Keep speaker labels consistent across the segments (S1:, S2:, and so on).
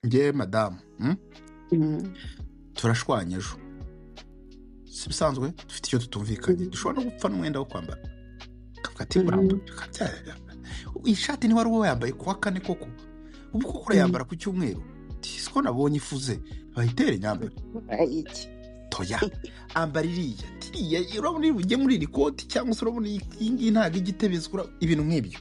S1: nge madamu
S2: Mm.
S1: turashwanye ejo si bisanzwe dufite icyo tutumvikanye dushobora no gupfa n'umwenda wo kwambara kavuga ati iyi shati niba ari wowe yambaye kuwa kane koko ubu koko urayambara ku cyumweru siko nabonye ifuze bayitere nyambare
S2: iki
S1: toya ambara iriya urabona iyo ugiye muri iri koti cyangwa se urabona iyi ngiyi ntabwo igitebezwa ibintu nk'ibyo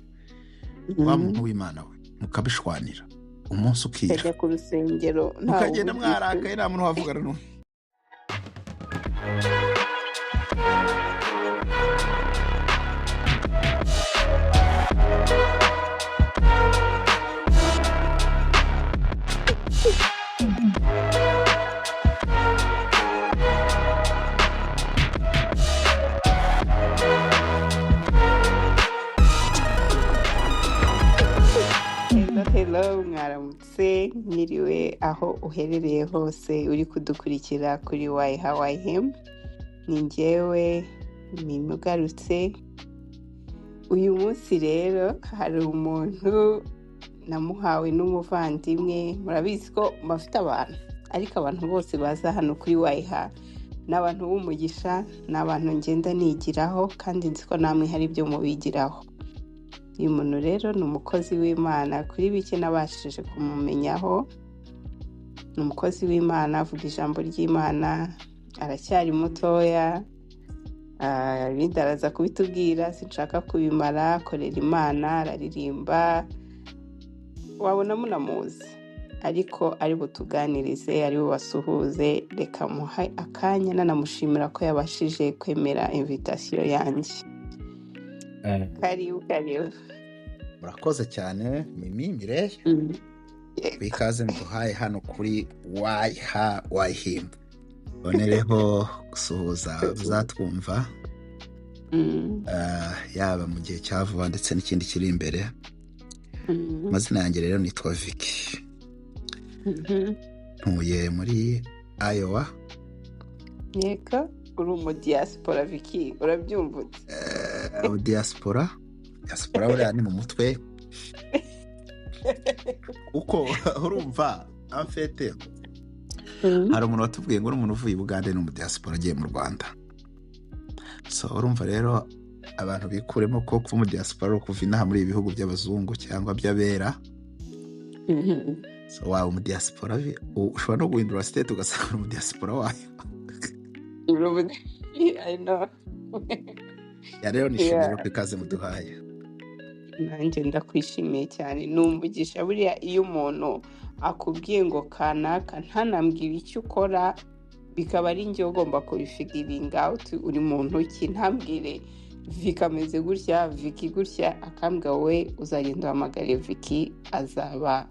S1: wa muntu w'Imana we mukabishwanira umunsi ukira
S2: kajya ku rusengero
S1: mukagenda mwarakaye nta muntu wavugana n'umwe.
S2: Hello mwaramutse mwiriwe aho uherereye hose uri kudukurikira kuri YHYM ni njyewe Mimugarutse. Uyu munsi rero hari umuntu namuhawe n'umuvandimwe. Murabizi ko bafite abantu ariko abantu bose baza hano kuri YH n'abantu b'umugisha, n'abantu ngenda nigiraho kandi nzi ko namwe hari ibyo mubigiraho. Uyu muntu rero ni umukozi w'Imana, kuri bike nabashije kumumenyaho. Ni umukozi w'Imana, avuga ijambo ry'Imana, aracyari mutoya, ibindi araza kubitubwira, sinshaka kubimara. Akorera Imana, araririmba, wabona munamuzi, ariko ari butuganirize, ari bubasuhuze. Reka muhe akanya, nanamushimira ko yabashije kwemera invitation yanjye. Karibu.
S1: Murakoze cyane Mimi Mireille bikaze muduhaye hano kuri YHYM. Bonereho gusuhuza uzatwumva yaba mu gihe cya vuba ndetse n'ikindi kiri imbere. Amazina yanjye rero nitwa Vicky, ntuye muri Iowa.
S2: Yego, uri umu diaspora Vicky, urabyumvutse?
S1: Diaspora buriya ni mu mutwe uko urumva amfete. Hari umuntu watubwiye ngo n'umuntu uvuye i Bugande ni umudiaspora agiye mu Rwanda. So urumva rero abantu bikuremo ko kuva mu diaspora ari kuva inaha muri ibihugu by'abazungu cyangwa by'abera. So waba umudiaspora ushobora no guhindura state ugasanga umudiaspora wayo.
S2: I know.
S1: Ya rero nishimiye ko ikaze muduhaye.
S2: Nanjye ndakwishimiye cyane. Numvugisha buriya iyo umuntu akubwiye ngo kanaka ntanambwira icyo ukora, bikaba ari njye ugomba kubifigiringa out, uri muntu ki, ntambwire Vicky ameze gutya, Vicky gutya, akambwa we uzagenda uhamagare Vicky, azaba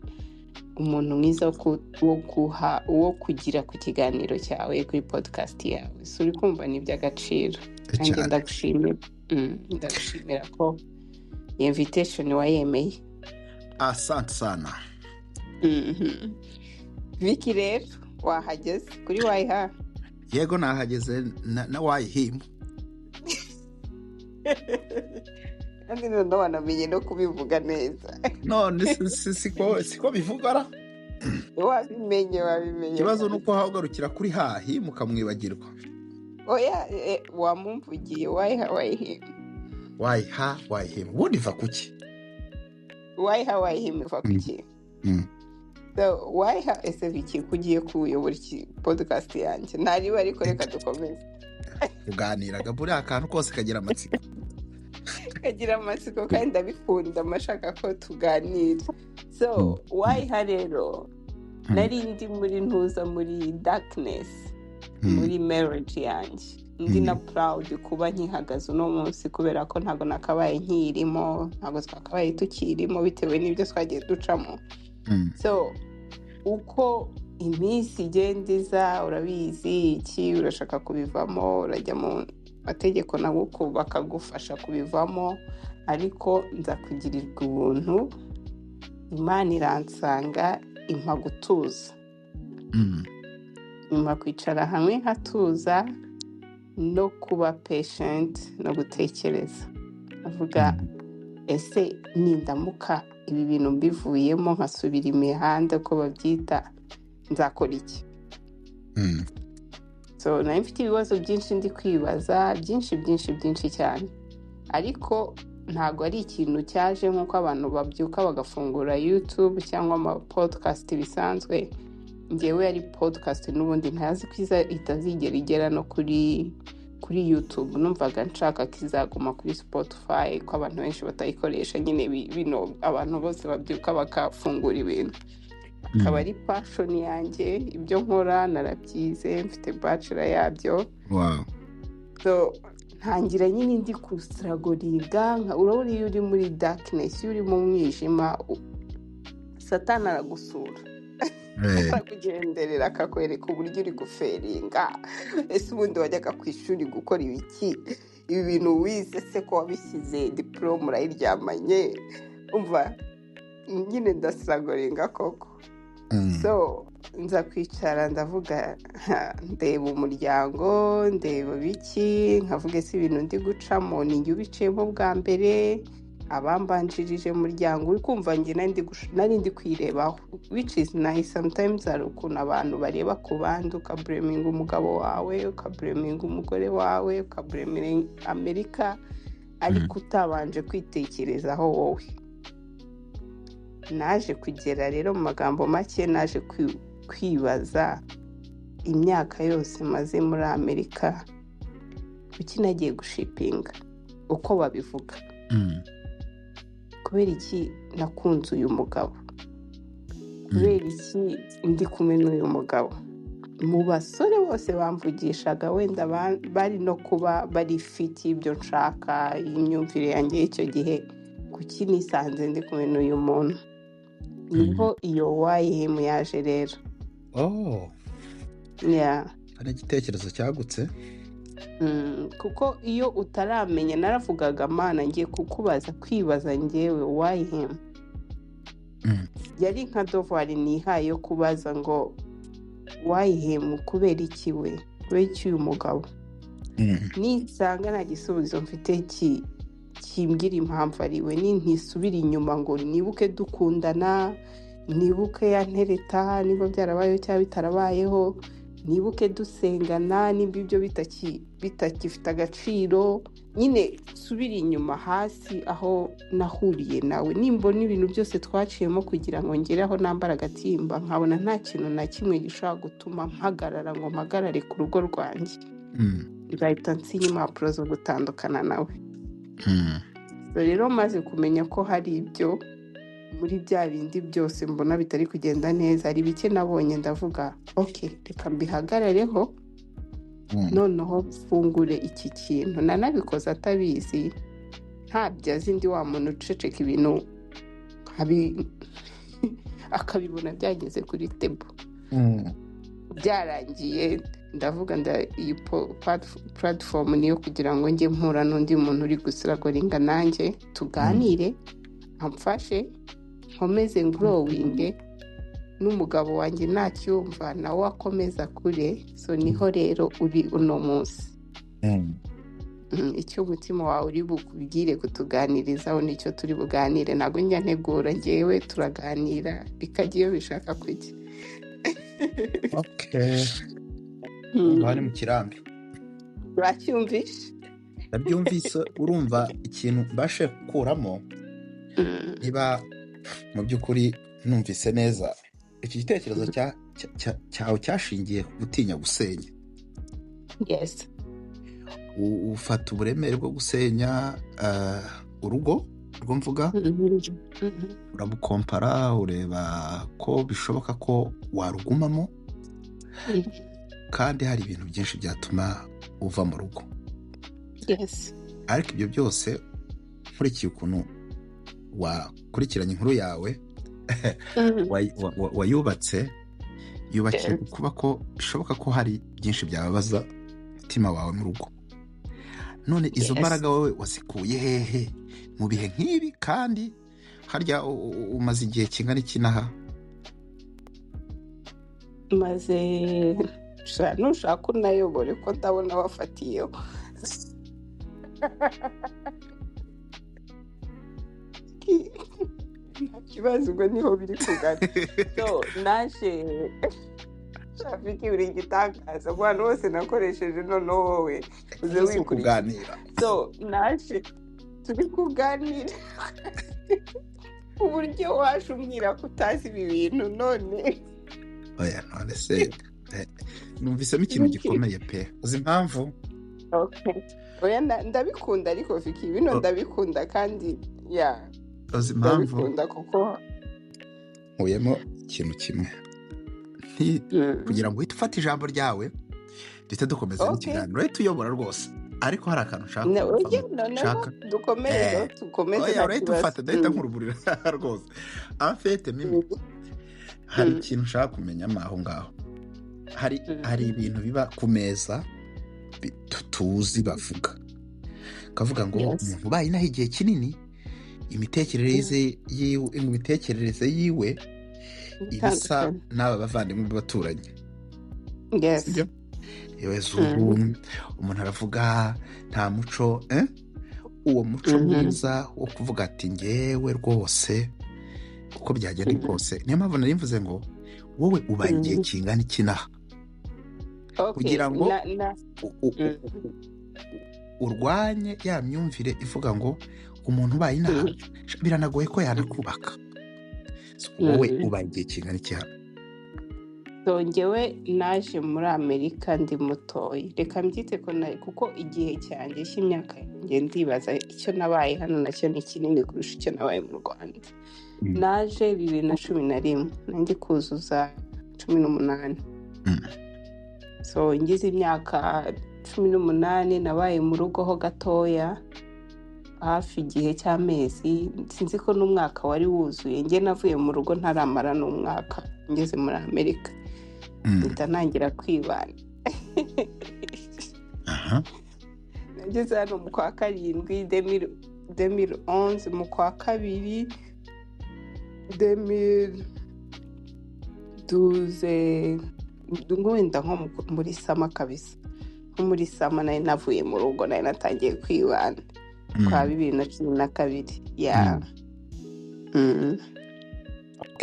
S2: umuntu mwiza wo kugira ku kiganiro cyawe kuri podcast yawe. So uri kumva ni iby'agaciro. Nanjye ndagushimira ko invitation wayemeye.
S1: Asante sana.
S2: Vicky rero wahageze kuri YH?
S1: Yego nahageze na YHYM.
S2: Kandi noneho wanamenye no kubivuga neza.
S1: None siko bivugara.
S2: Wabimenye.
S1: Ikibazo nuko hagarukira kuri hahi mukamwibagirwa.
S2: Oya, wamumvugiye YHYM.
S1: YHYM ubundi va kuki?
S2: YHYM va kuki? So YH ese Vicky kugiye kuyobora iki podcast yanjye? Ntariba ariko reka dukomeze.
S1: Kuganiraga buriya akantu kose kagira amatsiko.
S2: Kagira amatsiko kandi ndabikunda, amashaka ko tuganira. So YH rero nari ndi muri ntuza muri darkness, muri marriage yanjye. Ndi na proud kuba nkihagaze uno munsi kubera ko ntago nakabaye nkirimo, ntago twakabaye tukirimo bitewe n'ibyo twagiye ducamo. So uko iminsi igendiza, urabizi iki, urashaka kubivamo, urajya mu mategeko nabo bakagufasha kubivamo, ariko nza kugirirwa ubuntu, Imana iransanga impa gutuza. Impa kwicara hamwe nkatuza no kuba patient no gutekereza. Avuga ese nindamuka ibi bintu mbivuyemo nkasubira imihanda ko babyita, nzakora iki? So nari mfite ibibazo byinshi ndi kwibaza, byinshi cyane, ariko ntabwo ari ikintu cyaje nk'uko abantu babyuka bagafungura YouTube cyangwa ama podcast bisanzwe. Njyewe ari podcast n'ubundi ntazi ko itazigera igera no kuri YouTube. Numvaga nshaka ko izaguma kuri Spotify, ko abantu benshi batayikoresha nyine bino abantu bose babyuka bakafungura ibintu. Akaba ari passion yanjye, ibyo nkora narabyize, mfite bachelor yabyo.
S1: Wow.
S2: So ntangira nyine ndi kustragolinga, urabona iyo uri muri darkness, iyo uri mu mwijima, Satani aragusura akakugenderera akakwereka uburyo uri guferinga. Ese ubundi wajyaga ku ishuri gukora ibiki? Ibi bintu wize se ko wabishyize diplome urayiryamanye? Umva nyine ndastragolinga koko. So nza kwicara ndavuga, ndeba umuryango, ndeba biki, nkavuga ese ibintu ndi gucamo ni njye ubiciyemo bwa mbere, abambanjirije umuryango. Uri kumva njye nari ndi kwirebaho, which is nice. Sometimes hari ukuntu abantu bareba ku bandi, ukablaminga umugabo wawe, ukablaminga umugore wawe, ukablaminga Amerika, ariko utabanje kwitekerezaho wowe. Naje kugera rero mu magambo make, naje kwibaza imyaka yose maze muri Amerika, kuki nagiye gushipinga uko babivuga. Kubera iki nakunze uyu mugabo? Kubera iki ndi kumwe n'uyu mugabo? Mu basore bose bamvugishaga, wenda bari no kuba bari fit ibyo nshaka, imyumvire yanjye icyo gihe, kuki nisanze ndi kumwe n'uyu muntu? Niho iyo YM yaje rero.
S1: Hari igitekerezo cyagutse.
S2: Kuko iyo utaramenya, naravugaga Mana ngiye kukubaza, kwibaza njyewe YM. Yari nka devoir nihaye yo kubaza ngo YM kubera iki we? Kubera iki uyu mugabo? Nisanga nta gisubizo mfite kimbwira impamvu ari we, ntisubira inyuma ngo nibuke dukundana, nibuke yantereta niba byarabayeho cyangwa bitarabayeho, nibuke dusengana nimba ibyo bitakifite agaciro. Nyine subira inyuma hasi aho nahuriye nawe, nimbona ibintu byose twaciyemo kugira ngo ngere aho nambara agatimba, nkabona nta kintu na kimwe gishobora gutuma mpagarara ngo mpagarare ku rugo rwanjye, ngahita nsinya impapuro zo gutandukana nawe. Rero maze kumenya ko hari ibyo muri bya bindi byose mbona bitari kugenda neza, hari bike nabonye, ndavuga okay, reka mbihagarareho, noneho mfungure iki kintu. Nanabikoze atabizi, ntabyo azi, ndi wa muntu uceceka ibintu akabibona byageze kuri table. Byarangiye ndavuga iyi platform niyo kugira ngo njye mpura n'undi muntu uri gusiragoringa nanjye, tuganire, amfashe, nkomeze growing, n'umugabo wanjye nacyumva nawe akomeza kure. So niho rero uri uno munsi. Icyo umutima wawe uri bukubwire kutuganirizaho nicyo turi buganire. Ntabwo njya ntegura, njyewe turaganira bikajya iyo bishaka kujya.
S1: Okay. Bari mu kirambi.
S2: Uracyumvishe?
S1: Ndabyumvise. Urumva ikintu mbashe kuramo, niba mu by'ukuri numvise neza, iki gitekerezo cyawe cyashingiye ku gutinya gusenya.
S2: Yes.
S1: Ufata uburemere bwo gusenya urugo rwo mvuga, urabukompara, ureba ko bishoboka ko warugumamo, kandi hari ibintu byinshi byatuma uva mu rugo.
S2: Yes.
S1: Ariko ibyo byose nkurikiye ukuntu wakurikiranye inkuru yawe, wayubakiye kuba ko bishoboka ko hari byinshi byababaza umutima wawe mu rugo. None izo mbaraga wowe wazikuye hehe mu bihe nk'ibi? Kandi harya umaze igihe kingana iki naha?
S2: Maze nushaka unayobore ko ndabona wafatiyeho. ikibazo ubwo niho biri kugana. So naje Rafiki uri igitangaza ku bantu bose nakoresheje noneho wowe uze
S1: Uzi
S2: wikurikira.
S1: kuganira
S2: So naje turi kuganira uburyo waje umbwira ko utazi ibi bintu none
S1: oya none se numvisemo ikintu gikomeye pe uzi impamvu
S2: okay. Oya ndabikunda ariko Viki bino ndabikunda kandi ya
S1: uzi impamvu
S2: ndabikunda kuko
S1: nkuyemo ikintu kimwe kugira ngo uhite ufate ijambo ryawe duhite dukomeza n'ikiganiro uhite uyobora rwose ariko hari akantu nshaka
S2: dukomeze
S1: urahita ufata ndahita nkuruburira rwose afete mimi hari ikintu nshaka kumenyamo aho ngaho hari ibintu biba ku meza tuzi bavuga kavuga ngo umuntu ubaye inaho igihe kinini imitekerereze yiwe ibisa n'aba bavandimwe b'abaturanyi umuntu aravuga nta muco uwo muco mwiza wo kuvuga ati ngewe rwose uko byagenda kose niyo mpamvu nari mvuze ngo wowe ubaye igihe kingana iki naha kugira ngo urwanye ya myumvire ivuga ngo umuntu ubaye inaha biranagoye ko yanakubaka wowe ubaye igihe kingana iki hano
S2: ngewe naje muri Amerika ndi mutoya reka mbyite kuko igihe cyanjye cy'imyaka yanjye ndibaza icyo nabaye hano nacyo ni kinini kurusha icyo nabaye mu Rwanda. Naje 2011 nandi kuzuza 18 so ngize imyaka 18 nabaye mu rugo ho gatoya hafi igihe cy'amezi sinzi ko n'umwaka wari wuzuye nge navuye mu rugo ntaramara n'umwaka ngeze muri Amerika ntangira kwibana nageze hano mu kwa karindwi 2011 mu kwa kabiri 2012 wenda nko muri sama kabisa nko muri sama nari navuye mu rugo nari natangiye kwibana kwa 2012 ya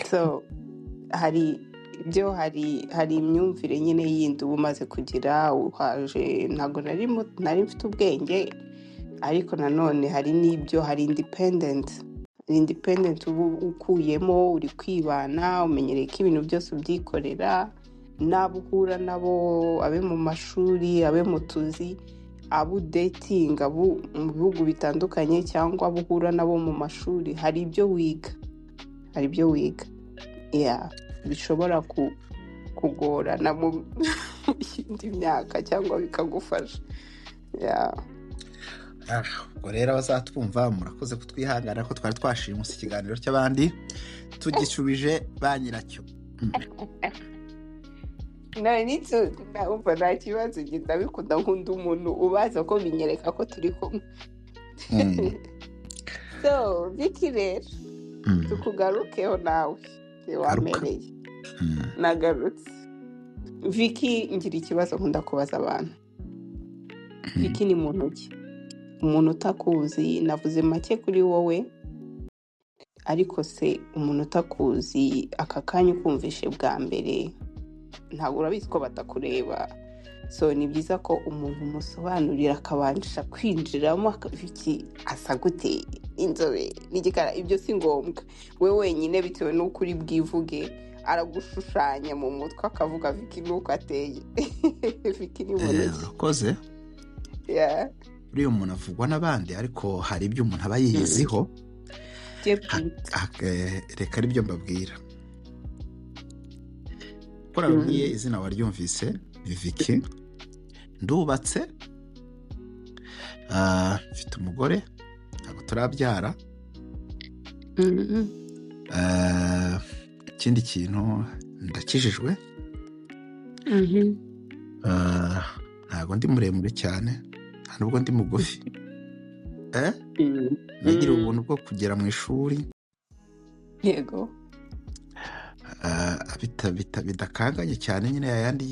S2: so hari imyumvire nyine yindi uba umaze kugira uhaje ntabwo nari mfite ubwenge ariko nanone hari n'ibyo hari independent uba ukuyemo uri kwibana umenyereye ko ibintu byose ubyikorera n'abo uhura nabo abe mu mashuri abe mu tuzi abo dating abo mu bihugu bitandukanye cyangwa abo uhura nabo mu mashuri hari ibyo wiga bishobora kugorana mu yindi myaka cyangwa bikagufasha
S1: ubwo rero abazatwumva murakoze kutwihangana ko twari twashimuse ikiganiro cy'abandi tugishubije ba nyiracyo
S2: nta kibazo ndabikunda nkunda umuntu ubaza ko binyereka ko turi kumwe so Viki rero tukugarukeho nawe wamereye nagarutse Viki ngira ikibazo nkunda kubaza abantu Viki ni muntu ki umuntu utakuzi navuze make kuri wowe ariko se umuntu utakuzi aka kanya ukumvishe bwa mbere ntabwo urabizi ko batakureba so ni byiza ko umuntu umusobanurira akabanjisha kwinjiramo Viki asa gute inzobe n'igikara ibyo si ngombwa we wenyine bitewe n'uko uri bwivuge aragushushanya mu mutwe akavuga Viki nuko ateye Viki ni muntu
S1: urakoze uriya umuntu avugwa n'abandi ariko hari ibyo umuntu aba yiyiziho reka ari byo mbabwira ko nabwiye izina waryumvise ni Viki ndubatse mfite umugore ntabwo turabyara ikindi kintu ndakijijwe ntabwo ndi muremure cyane nta nubwo ndi mugufi nagira ubuntu bwo kugera mu ishuri
S2: yego
S1: bidakanganye cyane nyine yayandi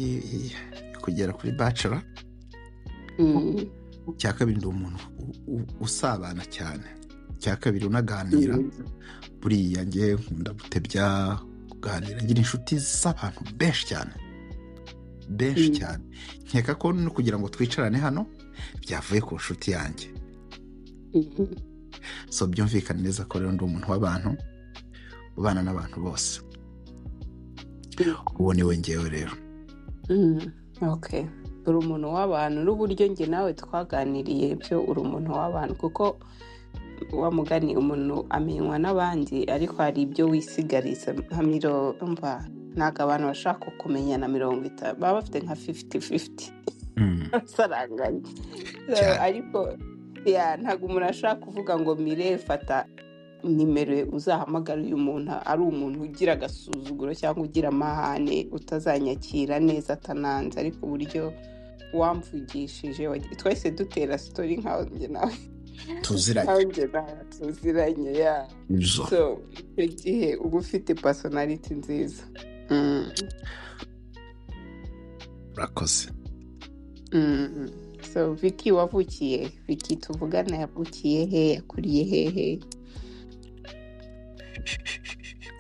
S1: kugera kuri bachelor cya kabiri ndi umuntu usabana cyane cya kabiri unaganira buriya njye nkunda gutebya kuganira ngira inshuti z'abantu benshi cyane nkeka ko no kugira ngo twicarane hano byavuye ku nshuti yanjye so byumvikana neza ko rero ndi umuntu w'abantu ubana n'abantu bose uwo ni we ngewe rero.
S2: Okay, uri umuntu w'abantu n'uburyo njye nawe twaganiriye byo uri umuntu w'abantu kuko wa mugani umuntu amenywa n'abandi ariko hari ibyo wisigariza nka umva ntabwo abantu bashaka kumenya na 50 baba bafite nka 50-50 saranganye ariko ntabwo umuntu ashaka kuvuga ngo mire fata nimero uzahamagara uyu muntu ari umuntu ugira agasuzuguro cyangwa ugira amahane utazanyakira neza atananze ariko uburyo wamvugishije twese dutera story nkaho njye nawe tuziranye so icyo gihe uba ufite personality nziza.
S1: urakoze.
S2: So Vicky wavukiye Vicky tuvugana yavukiye he yakuriye hehe?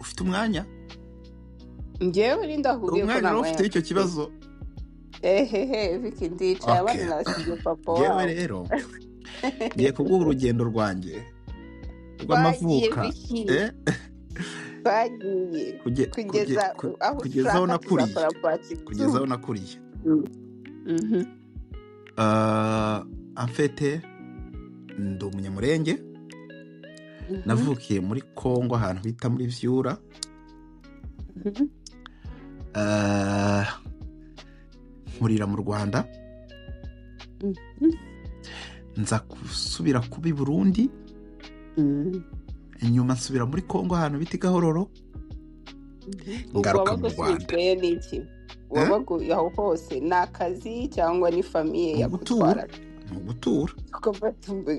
S1: ufite umwanya
S2: njyewe ndahuriye ko
S1: nawe ufite icyo kibazo
S2: Vicky ndicaye abana nasize papa wawe
S1: njyewe rero ngiye kuguha urugendo rwanjye rw'amavuka
S2: bagiye kugeza
S1: aho nakuriye amfete ndi umunyamurenge navukiye muri Kongo ahantu bita muri Vyura nkurira mu Rwanda nza gusubira kuba i Burundi inyuma nsubira muri Kongo ahantu bita Gahororo ngaruka mu Rwanda.
S2: wabaguye aho hose ni akazi cyangwa ni famiye yagutwara?
S1: Ni ugutura.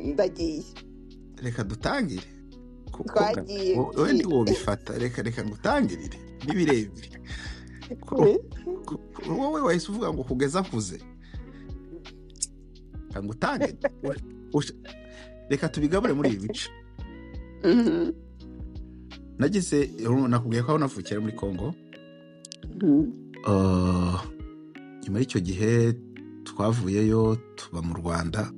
S2: Ndagiye
S1: reka dutangire
S2: twagiye
S1: wowe ndi wobifata reka ngutangirire ni birebire wowe wahise uvuga ngo kugeza nkuze ngutangire reka tubigabure muri ibi bice. nagize nakubwiye ko aho navukiye muri Kongo nyuma y'icyo gihe twavuyeyo tuba mu Rwanda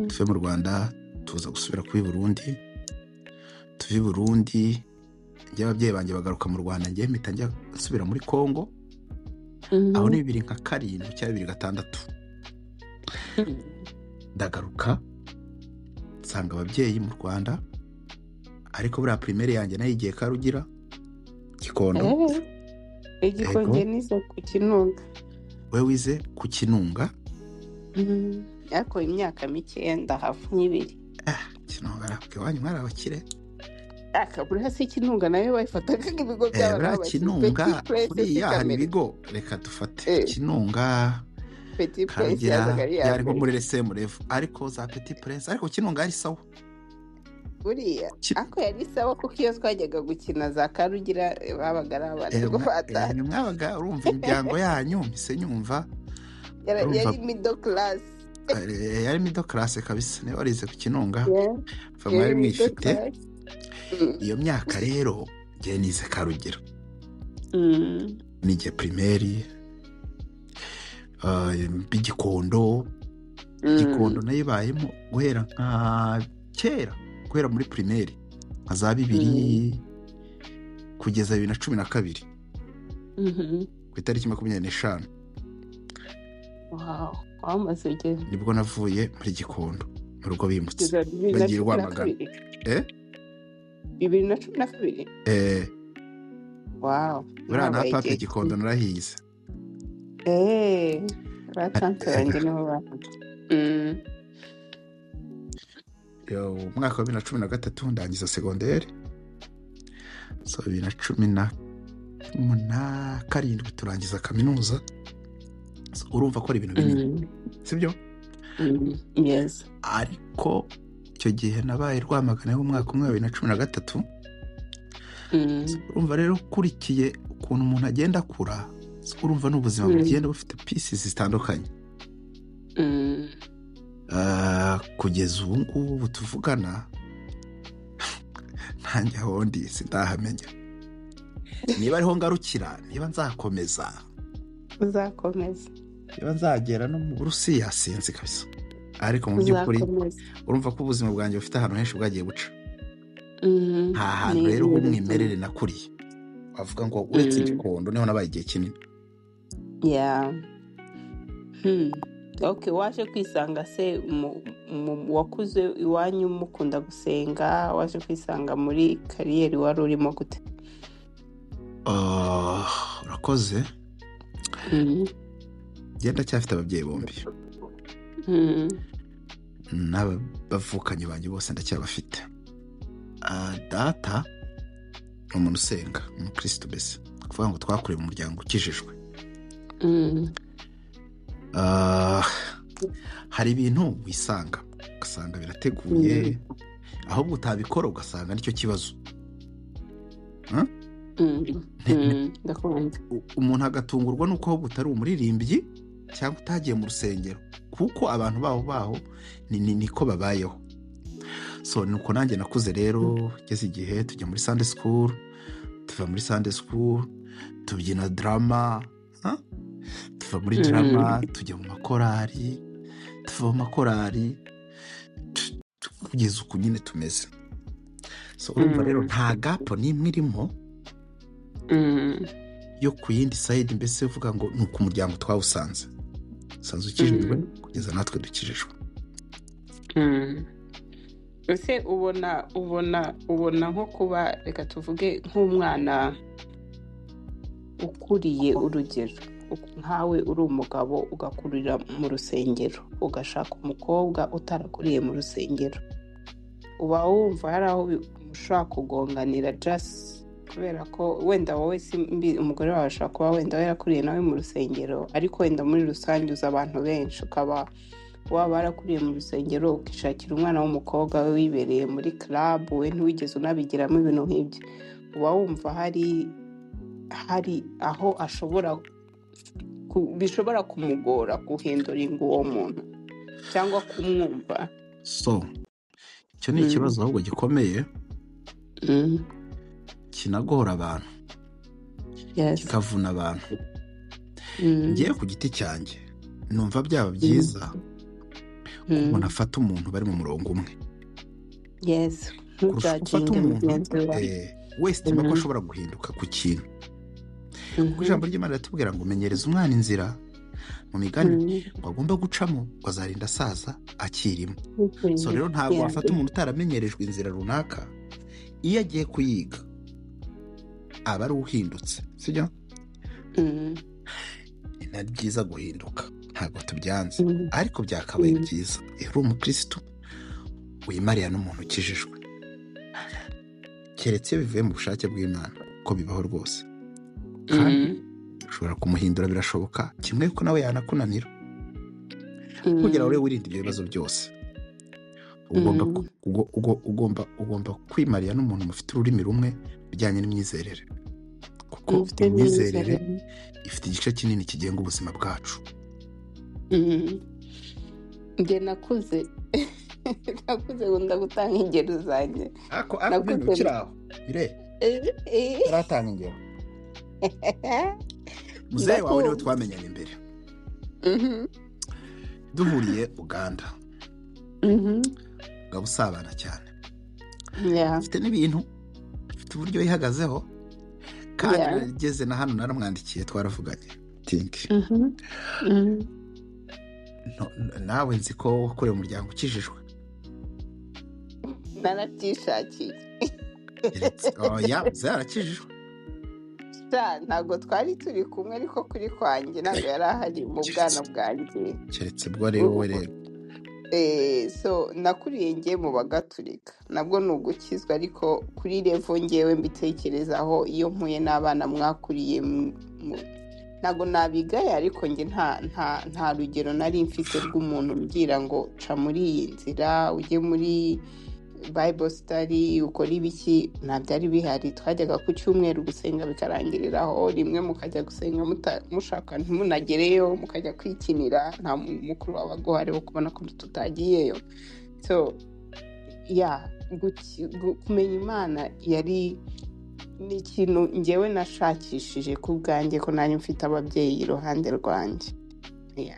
S1: tuve mu Rwanda tuza gusubira kuba i Burundi tuve i Burundi njye ababyeyi banjye bagaruka mu Rwanda njye mpita njya gusubira muri Kongo aho ni 2007 cyangwa 2006 ndagaruka nsanga ababyeyi mu Rwanda ariko buriya primaire yanjye nayigiye Karugira Gikondo.
S2: Igikonge nize ku Kinunga.
S1: We wize ku Kinunga?
S2: Ariko imyaka mike ndahava nk'ibiri.
S1: Kinunga arabwe wanyu mwari abakire.
S2: Akabura hasi Kinunga nayo bayifataga nk'ibigo by'abana
S1: Kinunga kuriya hari ibigo reka dufate Kinunga
S2: Petit Prince
S1: yari nko muri Resemurevu ariko za Petit Prince ariko Kinunga ari sawa
S2: buriya ako yari sawa kuko iyo twajyaga gukina za Karugira babaga ari abantu gufata
S1: mwabaga urumva imiryango yanyu mise nyumva
S2: yari middle class
S1: yari middle class kabisa niyo warize ku Kinunga mwari mwifite iyo myaka rero ngiye nize Karugira nige primaire Gikondo nayibayemo guhera nka kera guhera muri primaire nka za 2000 kugeza 2012 ku itariki 25.
S2: Wow, amaze igihe
S1: nibwo navuye muri Gikondo mu rugo bimutse bagiye Rwamagana
S2: 2012. Wow,
S1: urana papa Gikondo narahize
S2: batanzanye niho bantu.
S1: Yo umwaka wa 2013 ndangiza secondaire so 2017 turangiza kaminuza so urumva ko ari ibintu binini sibyo?
S2: Yes.
S1: Ariko icyo gihe nabaye Rwamagana umwaka umwe wa 2013 urumva rero kurikiye ukuntu umuntu agenda akura urumva n'ubuzima bugenda bufite pieces zitandukanye. Kugeza ubu ngubu tuvugana nanjye aho ndi sindahamenya niba ariho ngarukira, niba nzakomeza,
S2: uzakomeza,
S1: niba nzagera no mu Burusiya sinzi kabisa, ariko mu by'ukuri
S2: uzakomeza.
S1: urumva ko ubuzima bwanjye bufite ahantu henshi bwagiye buca. nta hantu
S2: Ni
S1: rero
S2: ibintu
S1: h'umwimerere nakuriye wavuga ngo uretse Gikondo niho nabaye igihe kinini.
S2: yeah. Okay, waje kwisanga se wakuze iwanyu mukunda gusenga, waje kwisanga muri kariyeri wari urimo gute?
S1: Urakoze. Genda cyafite ababyeyi bombi, n'abavukanye banjye bose ndacyabafite. Data ni umuntu usenga, umukristo mbese, kuvuga ngo twakuriye mu muryango ukijijwe. hari ibintu wisanga ugasanga birateguye, ahubwo utabikora ugasanga nicyo kibazo. Umuntu agatungurwa nuko ahubwo utari umuririmbyi cyangwa utagiye mu rusengero, kuko abantu baho niko babayeho. So nuko nanjye nakuze rero, ngeze igihe tujya muri Sunday school, tuva muri Sunday school tubyina drama, tuva muri drama tujya mu makorari, tuva mu makorari kugeza uku nyine tumeze. So urumva rero nta gap n'imwe irimo yo ku yindi side, mbese uvuga ngo ni uko umuryango twawusanze usanzwe ukijijwe kugeza natwe dukijijwe.
S2: ese ubona nko kuba, reka tuvuge nk'umwana ukuriye, urugero nkawe uri umugabo ugakurira mu rusengero, ugashaka umukobwa utarakuriye mu rusengero, uba wumva hari aho ushaka kugonganira just kubera ko wenda wowe umugore wawe ashaka kuba wenda yarakuriye nawe mu rusengero, ariko wenda muri rusange uzi abantu benshi, ukaba waba warakuriye mu rusengero ukishakira umwana w'umukobwa we wibereye muri club, we ntiwigeze unabigiramo ibintu nk'ibyo, uba wumva hari aho bishobora kumugora guhinduringa uwo muntu cyangwa kumwumva.
S1: So icyo ni ikibazo ahubwo gikomeye, kinagora abantu, kikavuna abantu. Ngiye ku giti cyanjye numva byaba byiza umuntu afata umuntu bari mu murongo umwe, kurusha gufata umuntu wese ko ashobora guhinduka ku kintu. Kuko ijambo ry'Imana riratubwira ngo menyereze umwana inzira mu migani ngo agomba gucamo ngo azarinda asaza akirimo. So rero ntabwo wafata umuntu utaramenyerejwe inzira runaka, iyo agiye kuyiga aba ari uhindutse, sibyo? Ni byiza guhinduka, ntabwo tubyanze, ariko byakabaye byiza iyo uri umukristo wimariya n'umuntu ukijijwe, keretse iyo bivuye mu bushake bw'Imana, ko bibaho rwose, kandi ushobora kumuhindura, birashoboka, kimwe ko nawe yanakunanira. Kugira ngo wirinde ibyo bibazo byose, ugomba kwimariya n'umuntu mufite ururimi rumwe bijyanye n'imyizerere, kuko imyizerere ifite igice kinini kigenga ubuzima bwacu.
S2: Njye nakuze wenda gutanga ingero zanjye,
S1: nakuze ukiri aho taratanga ingero. Muzehe wawe niwe twamenyanye imbere, duhuriye Uganda, ugaba usabana cyane, afite n'ibintu, afite uburyo yihagazeho, kandi nageze na hano naramwandikiye, twaravuganye tinki. Nawe nzi ko wakoreye umuryango ukijijwe.
S2: Narabyishakiye.
S1: Muzehe arakijijwe.
S2: Ntabwo twari turi kumwe, ariko kuri kwanjye ntabwo yari ahari mu bwana bwanjye,
S1: keretse bwo rero we rero.
S2: So nakuriye ngiye mu Bagatulika, nabwo ni ugukizwa, ariko kuri levo ngewe mbitekerezaho, iyo mpuye n'abana mwakuriye ntabwo nabigaye, ariko nge nta rugero nari mfite rw'umuntu umbwira ngo ca muri iyi nzira, ujye muri Bible study, ukora ibiki, nta byari bihari. Twajyaga ku cyumweru gusenga bikarangiriraho, rimwe mukajya gusenga mushaka ntimunagereyo, mukajya kwikinira, nta mukuru wabaga uhari wo kubona ko tutagiyeyo. So kumenya Imana yari ni ikintu njyewe nashakishije ku bwanjye, ko nanjye mfite ababyeyi iruhande rwanjye.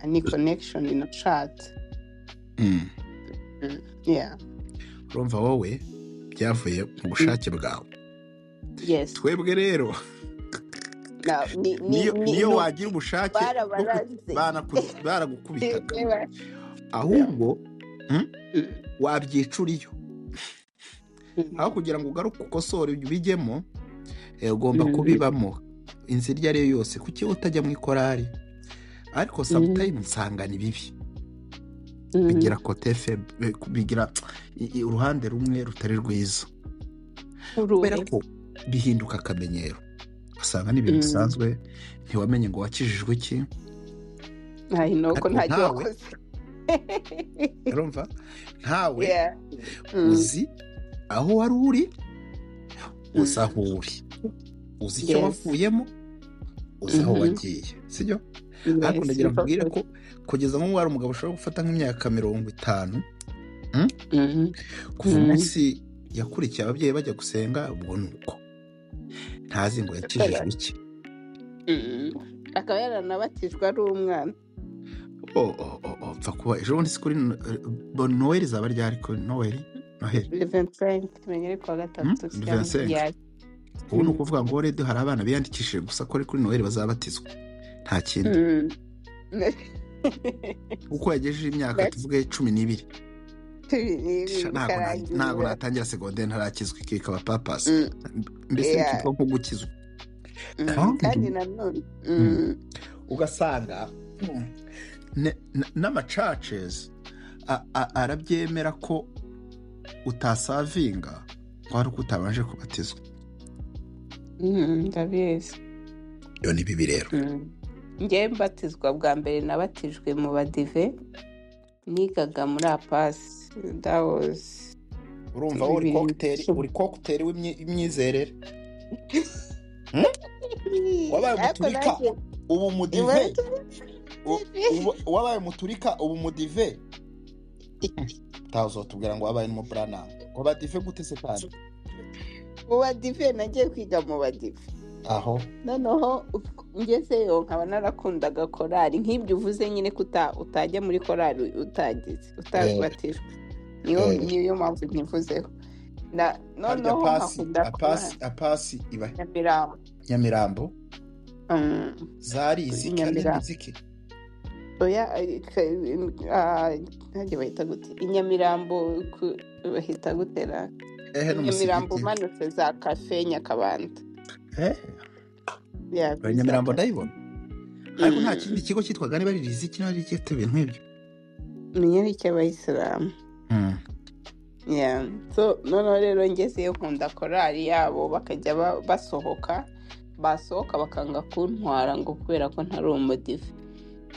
S2: Ni connection nashatse.
S1: urumva wowe byavuye mu bushake bwawe.
S2: Yes.
S1: Twebwe rero niyo wagira ubushake baragukubitaga, ahubwo wabyicura iyo aho kugira ngo ugaruke ukosore bijyemo, ugomba kubibamo inzira iyo ari yo yose. Kuki utajya mu ikorari? Ariko sometimes nsanga ni bibi, bigira kote faible, bigira uruhande rumwe rutari rwiza, kubera ko bihinduka akamenyero. Usanga ni ibintu bisanzwe, ntiwamenye ngo wakijijwe iki.
S2: Ko ntacyo wakoze.
S1: Urumva ntawe uzi aho wari uri, uzi aho uri, uzi icyo wavuyemo, uzi aho wagiye, sibyo? Ariko ndagira mbwire ko kugeza mu wari umugabo ushobora gufata nk'imyaka 50 kuva umunsi yakurikiye ababyeyi bajya gusenga, ubwo nuko ntazi ngo yakijijwe iki.
S2: Akaba yaranabatijwe ari umwana.
S1: Pfa kuba ejo bundi kuri Noel zaba ryari kuri Noel
S2: 25 tumenyere kwa gatatu cyangwa.
S1: Ubu ni ukuvuga ngo rero hari abana biyandikishije gusa ko kuri Noel bazabatizwa, nta kindi. Uko yagejeje imyaka tuvuge 12 ntabwo natangira secondaire ntarakizwa, ikaba papasi mbese ikitwa nko gukizwa.
S2: Kandi nanone
S1: ugasanga n'amacaces arabyemera ko utasavinga wari uko utabanje kubatizwa.
S2: Ndabizi.
S1: Yo ni bibi rero.
S2: Njye mbatizwa bwa mbere nabatijwe mu badive, nigaga muri apasi.
S1: Urumva uri cocktail w'imyizerere. Wabaye muturika ubu mudive, wabaye muturika ubu mudive. Tazo tubwira ngo wabaye mu brana ngo badive gute se kandi?
S2: Mu badive nagiye kwiga mu badive.
S1: Aho
S2: noneho ngezeyo nkaba narakundaga korari nk'ibyo uvuze nyine ko utajya muri korari utabatijwe. Niyo mpamvu ntivuzeho. Noneho nkakunda
S1: apasi iba Nyamirambo. Zari iziki
S2: oya ntaje bahita gute Inyamirambo bahita gutera Nyamirambo manutse za cafe Nyakabanda.
S1: Nyamirambo ndayibona, ariko nta kindi kigo cyitwaga niba ari riziki n'ari cyete ibintu nk'ibyo.
S2: Ni cy'Abayisilamu. So noneho rero ngezeyo nkunda korari yabo, bakajya basohoka bakanga kuntwara ngo kubera ko ntari umudive.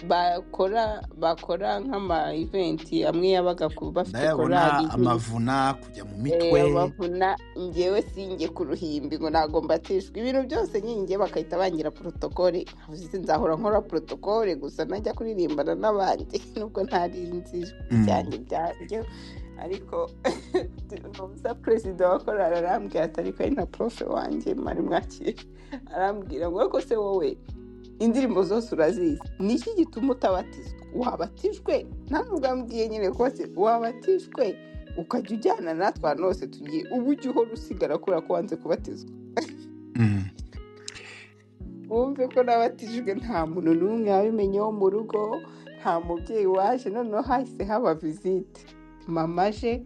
S2: Bakora nk'ama event amwe yabaga bafite korari
S1: amavuna kujya mu mitwe,
S2: amavuna ngewe singe ku ruhimbi ngo ntago mbatishwe ibintu byose nyinge, bakahita bangira protocole. Nzahora nkora protocole gusa najya kuririmbana n'abandi nubwo ntari nzi cyane byaryo. Ariko n'umusa president wa korari arambwira ati ariko ari na profe wanjye mari mwakire, arambwira ngo ko se wowe indirimbo zose urazizi, niki gituma utabatizwa? Wabatijwe ntabwo ambwiye nyine ko wabatijwe ukajya ujyana natwe ahantu hose tugiye, ubu ujye uhora usigara kubera ko wanze kubatizwa. Wumve ko nabatijwe nta muntu n'umwe wabimenyeho mu rugo, nta mubyeyi waje. Noneho hahise haba visite, mama aje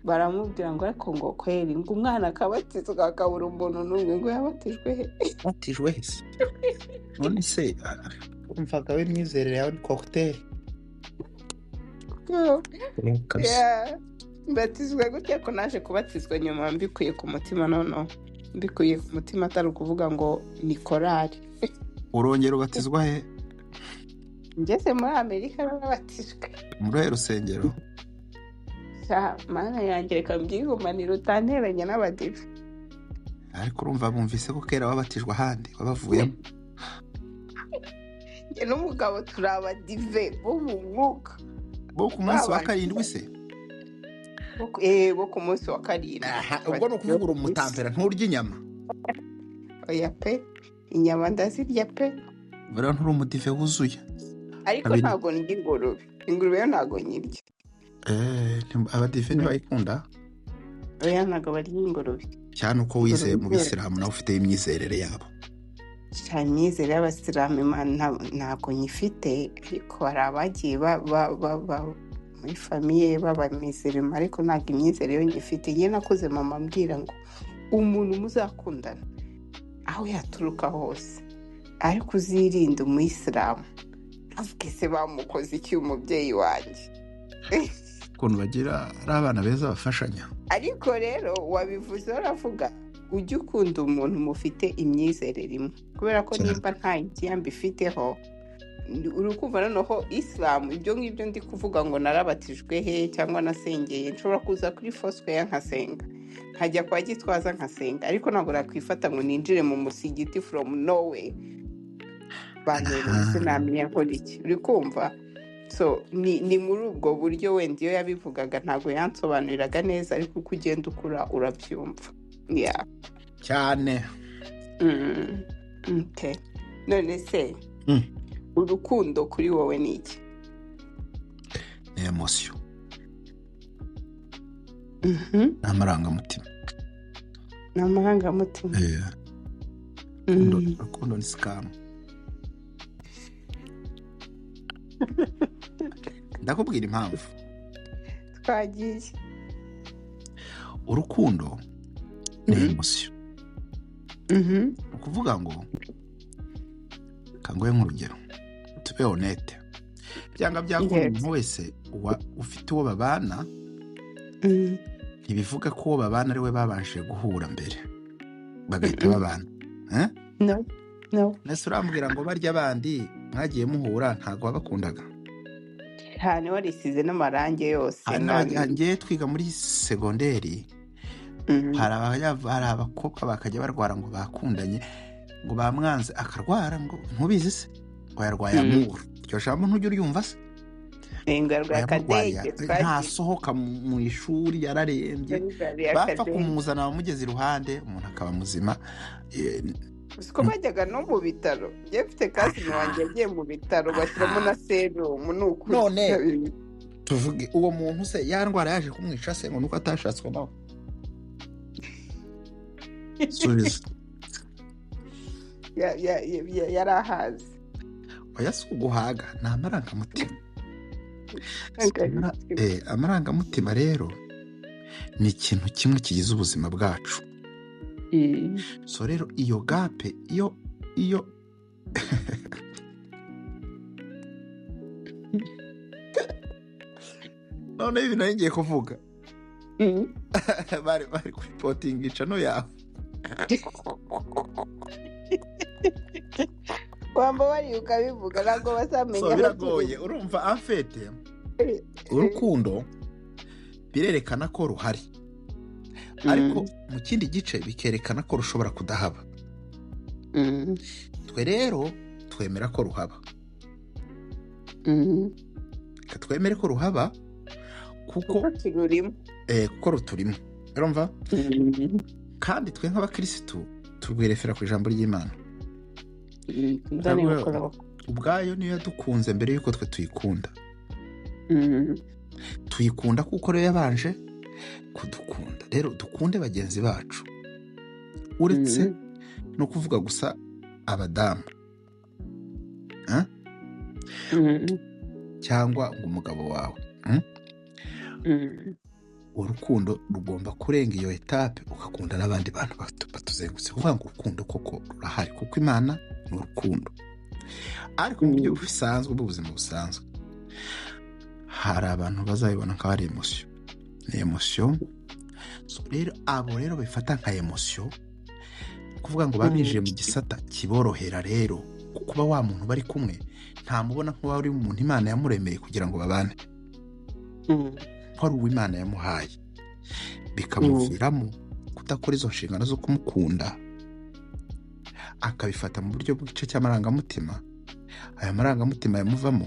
S2: baramubwira ngo ariko ngo kweri ngo umwana akabatizwa akabura umuntu n'umwe ngo yabatijwe he?
S1: Batijwe he se? None se umvaga we myizerere yawe ni cocktail.
S2: Batizwa gutya ko naje kubatizwa nyuma mbikuye ku mutima. Noneho mbikuye ku mutima atari ukuvuga ngo ni korari.
S1: Urongera ubatizwa he?
S2: Ngeze muri Amerika nabatijwe.
S1: Muri rusengero?
S2: Mana yanjye reka mbyihumanira utanteranya n'abadive.
S1: Ariko urumva bumvise ko kera wabatijwe ahandi wabavuyemo.
S2: Njye n'umugabo turi abadive bo mu mwuka.
S1: Bo ku munsi wa 7 se?
S2: bo ku munsi wa karindwi
S1: ubwo ni ukuvuga uri umutampera nturya inyama.
S2: oya pe inyama ndazirya pe
S1: rero nturi umudive wuzuye.
S2: ariko ntabwo ndya ingurube yo ntabwo nyirya.
S1: Abadive ntibayikunda.
S2: oya ntabwo barya ingurube
S1: cyane uko wizeye mu bisilamu nawe ufite imyizerere yabo.
S2: cyane imyizerere y'abasilamu ntabwo nyifite, ariko hari abagiye muri famiye b'abamizirima, ariko ntabwo imyizerere yo nyifite. njye nakuze mama ambwira ngo umuntu muzakundana aho yaturuka hose ariko uzirinde umuyisilamu. avuga se bamukoze iki umubyeyi wanjye
S1: ukuntu bagira ari abana beza bafashanya.
S2: ariko rero wabivuze uravuga ujye ukunda umuntu mufite imyizerere imwe, kubera ko nimba nta igihembo ifiteho urukumva noneho isilamu ibyo ngibyo ndi kuvuga ngo narabatijwe he cyangwa nasengeye, nshobora kuza kuri Foursquare nkasenga, nkajya kwa Gitwaza nkasenga, ariko ntabwo nakwifata ngo ninjire mu musigiti from nowhere banterese namenya nkora iki, uri kumva? So ni muri ubwo buryo wenda iyo yabivugaga ntabwo yansobanuriraga neza, ariko uko ugenda ukura urabyumva.
S1: cyane.
S2: Okay. none se urukundo kuri wowe ni iki?
S1: ni emosiyo. ni amarangamutima.
S2: ni amarangamutima.
S1: urukundo ni sikamu. ndakubwira impamvu.
S2: twagiye.
S1: urukundo ni emosiyo. ni ukuvuga ngo kangoye nk'urugero tube honete, byanga byakunda umuntu wese ufite uwo babana ntibivuga ko uwo babana ari we babanje guhura mbere bagahita babana.
S2: no
S1: nese urambwira ngo barya abandi mwagiye muhura ntabwo wabakundaga?
S2: cyane warisize n'amarangi yose.
S1: ngiye twiga muri segonderi hari abakobwa bakajya barwara ngo bakundanye ngo bamwanze akarwara ngo ntubizi se ngo yarwaye amuru. iryo jambo ntujya uryumva se? ntasohoka mu ishuri yararembye, bapfa kumuzana bamugeze iruhande umuntu akaba muzima.
S2: siko bajyaga no mu bitaro. njye mfite kasini wanjye yagiye mu bitaro bashyiramo na serumu. ni ukuri.
S1: none tuvuge uwo muntu se ya ndwara yaje kumwica se ngo nuko atashatswe nawe? subiza.
S2: yari ahazi.
S1: oya si uguhaga, ni amarangamutima. amarangamutima rero ni ikintu kimwe kigize ubuzima bwacu. so rero iyo gape iyo none ibi nari ngiye kuvuga bari kuripotinga icano yawe.
S2: wamba wari ukabivuga ntabwo bazamenya.
S1: biragoye urumva. afete urukundo birerekana ko ruhari, ariko mu kindi gice bikerekana ko rushobora kudahaba. twe rero twemera ko ruhaba. twemere ko ruhaba kuko ruturimo. urumva? kandi twe nk'abakirisitu turwerefera ku ijambo ry'Imana. ubwayo niyo yadukunze mbere y'uko twe tuyikunda. tuyikunda kuko rero yabanje kudukunda. rero dukunde bagenzi bacu, uretse no kuvuga gusa abadamu cyangwa ngo umugabo wawe. urukundo rugomba kurenga iyo etape ugakunda n'abandi bantu batuzengutse. kuvuga ngo urukundo koko rurahari kuko Imana ni urukundo, ariko mu buryo busanzwe bw'ubuzima busanzwe hari abantu bazabibona nka ari emosiyo. ni emosiyo. so rero abo rero bifata nka emosiyo, kuvuga ngo babinjiye mu gisata kiborohera. rero kuba wa muntu bari kumwe ntamubona nk'uwari uri umuntu Imana yamuremeye kugira ngo babane, ko ari uw'Imana yamuhaye, bikamuviramo kudakora izo nshingano zo kumukunda, akabifata mu buryo bw'igice cy'amarangamutima. aya marangamutima yamuvamo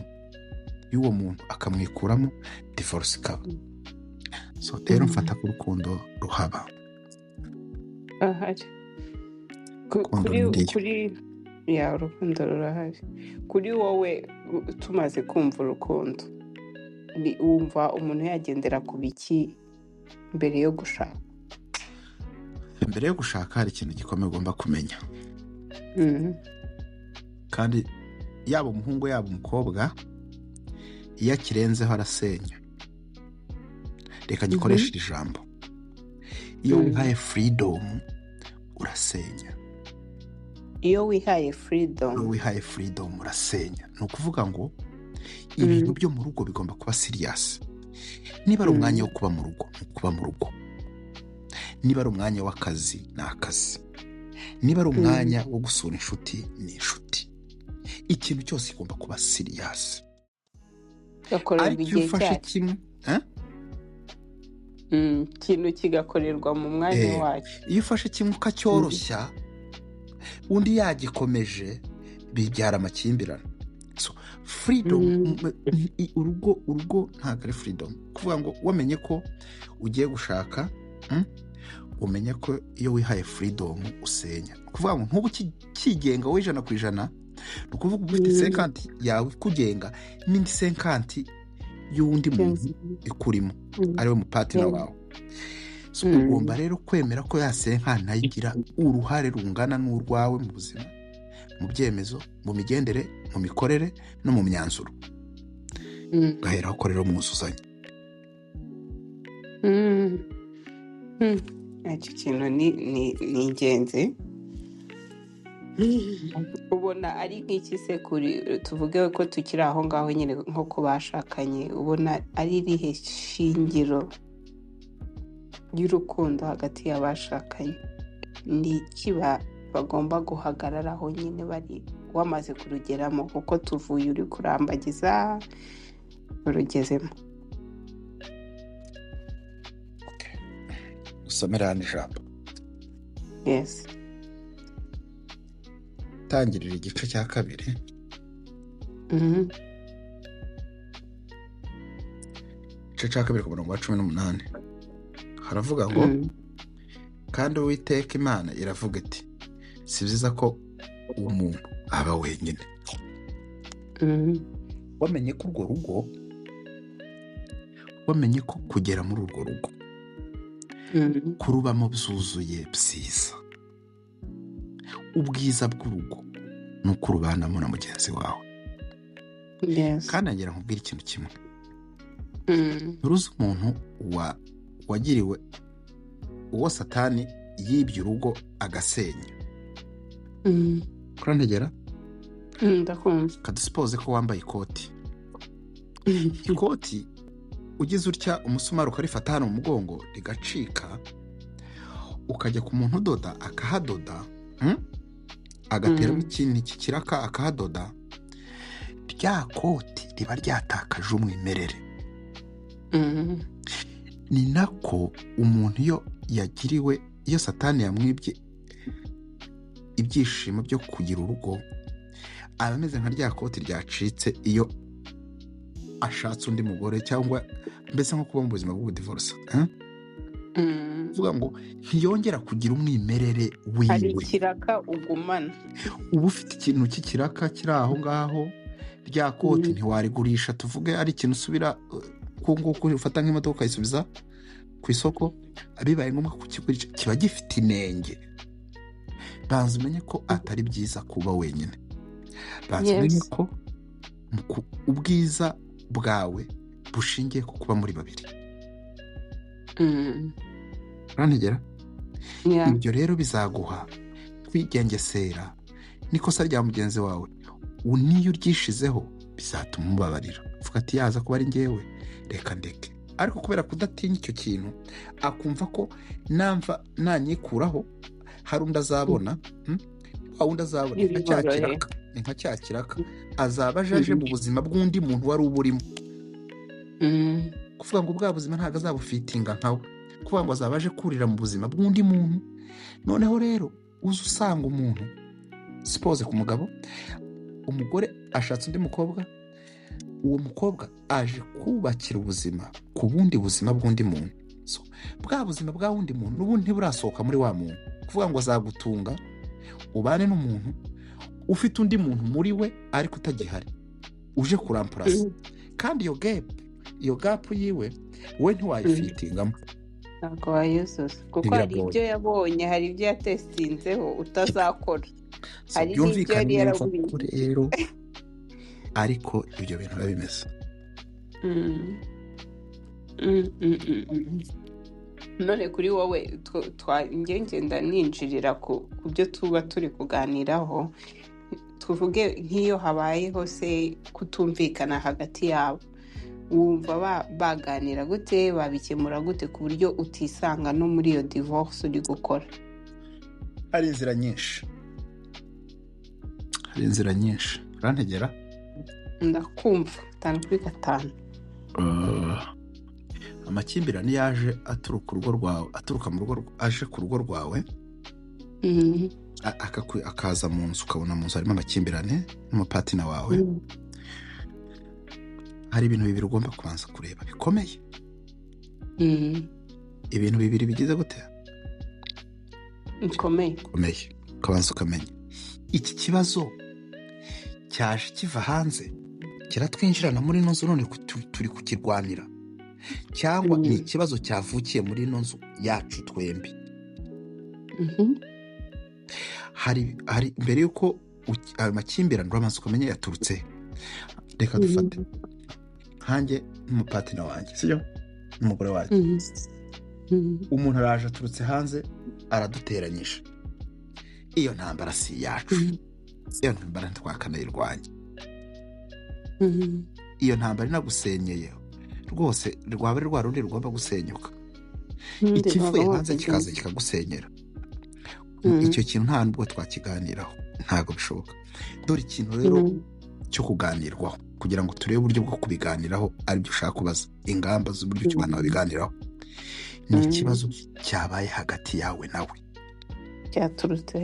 S1: y'uwo muntu akamwikuramo, divorce ikaba. so rero mfata ko urukundo ruhaba,
S2: ahari
S1: urukundo ruriyo.
S2: kuri ya urukundo rurahari. Kuri wowe tumaze kumva urukundo, wumva umuntu yagendera ku biki mbere yo gushaka?
S1: Mbere yo gushaka hari ikintu gikomeye ugomba kumenya,
S2: Mhm.
S1: kandi yaba umuhungu yaba umukobwa, iyo akirenzeho arasenya. Reka gikoreshe iri jambo, iyo wihaye freedom urasenya.
S2: Iyo wihaye
S1: Iyo
S2: freedom,
S1: wihaye freedom urasenya. Ni ukuvuga ngo ibintu byo mu rugo bigomba kuba serious. Niba ari umwanya wo kuba mu rugo, ni ukuba mu rugo. Niba ari umwanya w'akazi, ni akazi. Niba ari umwanya wo gusura inshuti, ni inshuti. Ikintu cyose kigomba kuba serious.
S2: gakorerwa
S1: Ariko iyo
S2: igihe
S1: ufashe
S2: cyacyo.
S1: kimwe,
S2: Ikintu kigakorerwa mu mwanya wacyo.
S1: iyo ufashe kimwe ukacyoroshya, undi yagikomeje, bibyara amakimbirane. So freedom, urugo ntabwo ari freedom. Kuvuga ngo wamenye ko ugiye gushaka, umenye ko iyo wihaye freedom usenya. Kuvuga ngo ntubu kigenga wowe 100%, ni ukuvuga uba ufite 50 yawe kugenga n'indi 50 y'undi muntu ikurimo, ariwe mupatina wawe. So ugomba rero kwemera ko ya 50 nayo igira uruhare rungana n'urwawe mu buzima, mu byemezo, mu migendere, mu mikorere no mu myanzuro. Gahera ko rero mwuzuzanya.
S2: Icyo kintu ni ingenzi. Ubona ari nk'iki se tuvuge ko tukiri aho ngaho nyine nko ku bashakanye, ubona ari irihe shingiro y'urukundo hagati y'abashakanye? Ni iki bagomba guhagararaho nyine bari wamaze kurugeramo, kuko tuvuye uri kurambagiza urugezemo?
S1: Usomera hano ijambo.
S2: Yes.
S1: Tangirira igice cya 2. Igice cya 2 ku murongo wa 18 haravuga ngo, kandi Uwiteka Imana iravuga iti, si byiza ko umuntu aba wenyine. Wamenye ko urwo rugo, wamenye ko kugera muri urwo rugo kurubamo byuzuye byiza. Ubwiza bw'urugo ni uko urubanamo na mugenzi wawe. Kandi ngira nkubwire ikintu kimwe, uruzi umuntu wagiriwe uwo Satani yibye urugo agasenya. Kurantegera?
S2: Ndakumva.
S1: Kadusipoze ko wambaye ikoti. Ikoti ugize utya umusumari ukarifata hano mu mugongo rigacika, ukajya ku muntu udoda akahadoda, agateramo ikintu kikiraka akahadoda, rya koti riba ryatakaje umwimerere. Ni nako umuntu iyo yagiriwe, iyo Satani yamwibye ibyishimo byo kugira urugo, aba ameze nka rya koti ryacitse iyo ashatse undi mugore, cyangwa mbese nko kuba mu buzima bw'ubudivorce. Vuga ngo ntiyongera kugira umwimerere wiwe.
S2: Hari ikiraka ugumana.
S1: Uba ufite ikintu cy'ikiraka kiri aho ngaho, rya koti ntiwarigurisha, tuvuge ari ikintu usubira ku nguko ufata nk'imodoka ukayisubiza ku isoko, abibaye ngombwa kukigurisha, kiba gifite inenge. Banza umenye ko atari byiza kuba wenyine. Banza umenye ko ubwiza bwawe bushingiye ku kuba muri babiri. Urantegera? Ibyo rero bizaguha kwigengesera n'ikosa rya mugenzi wawe. Niyo uryishizeho bizatuma umubabarira, uvuga ati yaza kuba ari njyewe, reka ndeke. Ariko kubera kudatinya icyo kintu, akumva ko namva nanyikuraho hari undi azabona, undi azabona nka cya kiraka, azaba ajaje mu buzima bw'undi muntu wari uburimo. Kuvuga ngo bwa buzima ntabwo azabufitinga nkawe, kuvuga ngo azaba aje kurira mu buzima bw'undi muntu. Noneho rero uza usanga umuntu, suppose ku mugabo, umugore ashatse undi mukobwa, uwo mukobwa aje kubakira ubuzima ku bundi buzima bw'undi muntu. So, bwa buzima bwa wundi muntu n'ubundi ntiburasohoka muri wa muntu kuvuga ngo azagutunga ubane n'umuntu ufite undi muntu muri we ariko utagihari uje kurampurasa kandi iyo gap yiwe we ntiwayifitingamo
S2: ntabwo wayuzuza kuko hari ibyo yabonye hari ibyo yatesitinzeho utazakora hari n'ibyo yari yarabwiye
S1: rero ariko ibyo bintu biba bimeze
S2: none kuri wowe ngenda ninjirira ku byo tuba turi kuganiraho tuvuge nk'iyo habayeho se kutumvikana hagati yabo wumva baganira gute babikemura gute ku buryo utisanga no muri iyo divorce uri gukora?
S1: hari inzira nyinshi urantegera
S2: ndakumva 5
S1: amakimbirane yaje aturuka mu rugo aje ku rugo rwawe akaza mu nzu ukabona mu nzu harimo amakimbirane n'umupatina wawe hari ibintu bibiri ugomba kubanza kureba bikomeye ibintu bibiri bigize gute
S2: bikomeye
S1: ukabanza ukamenya iki kibazo cyaje kiva hanze kiratwinjirana muri ino nzu none turi kukirwanira cyangwa ni ikibazo cyavukiye muri ino nzu yacu twembi hari mbere yuko ayo makimbirane urabanza ukamenya yaturutse. Reka dufate nkanjye n'umupatina wanjye sibyo n'umugore wanjye umuntu araje aturutse hanze araduteranyije iyo ntambara si yacu iyo ntambara ntitwakanayirwanya iyo ntambara inagusenyeye rwose rwaba rwa rundi rugomba gusenyuka ikivuye hanze kikaza kikagusenyera icyo kintu nta nubwo twakiganiraho ntabwo bishoboka. Dore ikintu rero cyo kuganirwaho kugira ngo turebe uburyo bwo kubiganiraho aribyo ushaka kubaza ingamba z'uburyo cy'abantu babiganiraho ni ikibazo cyabaye hagati yawe nawe
S2: cyaturutse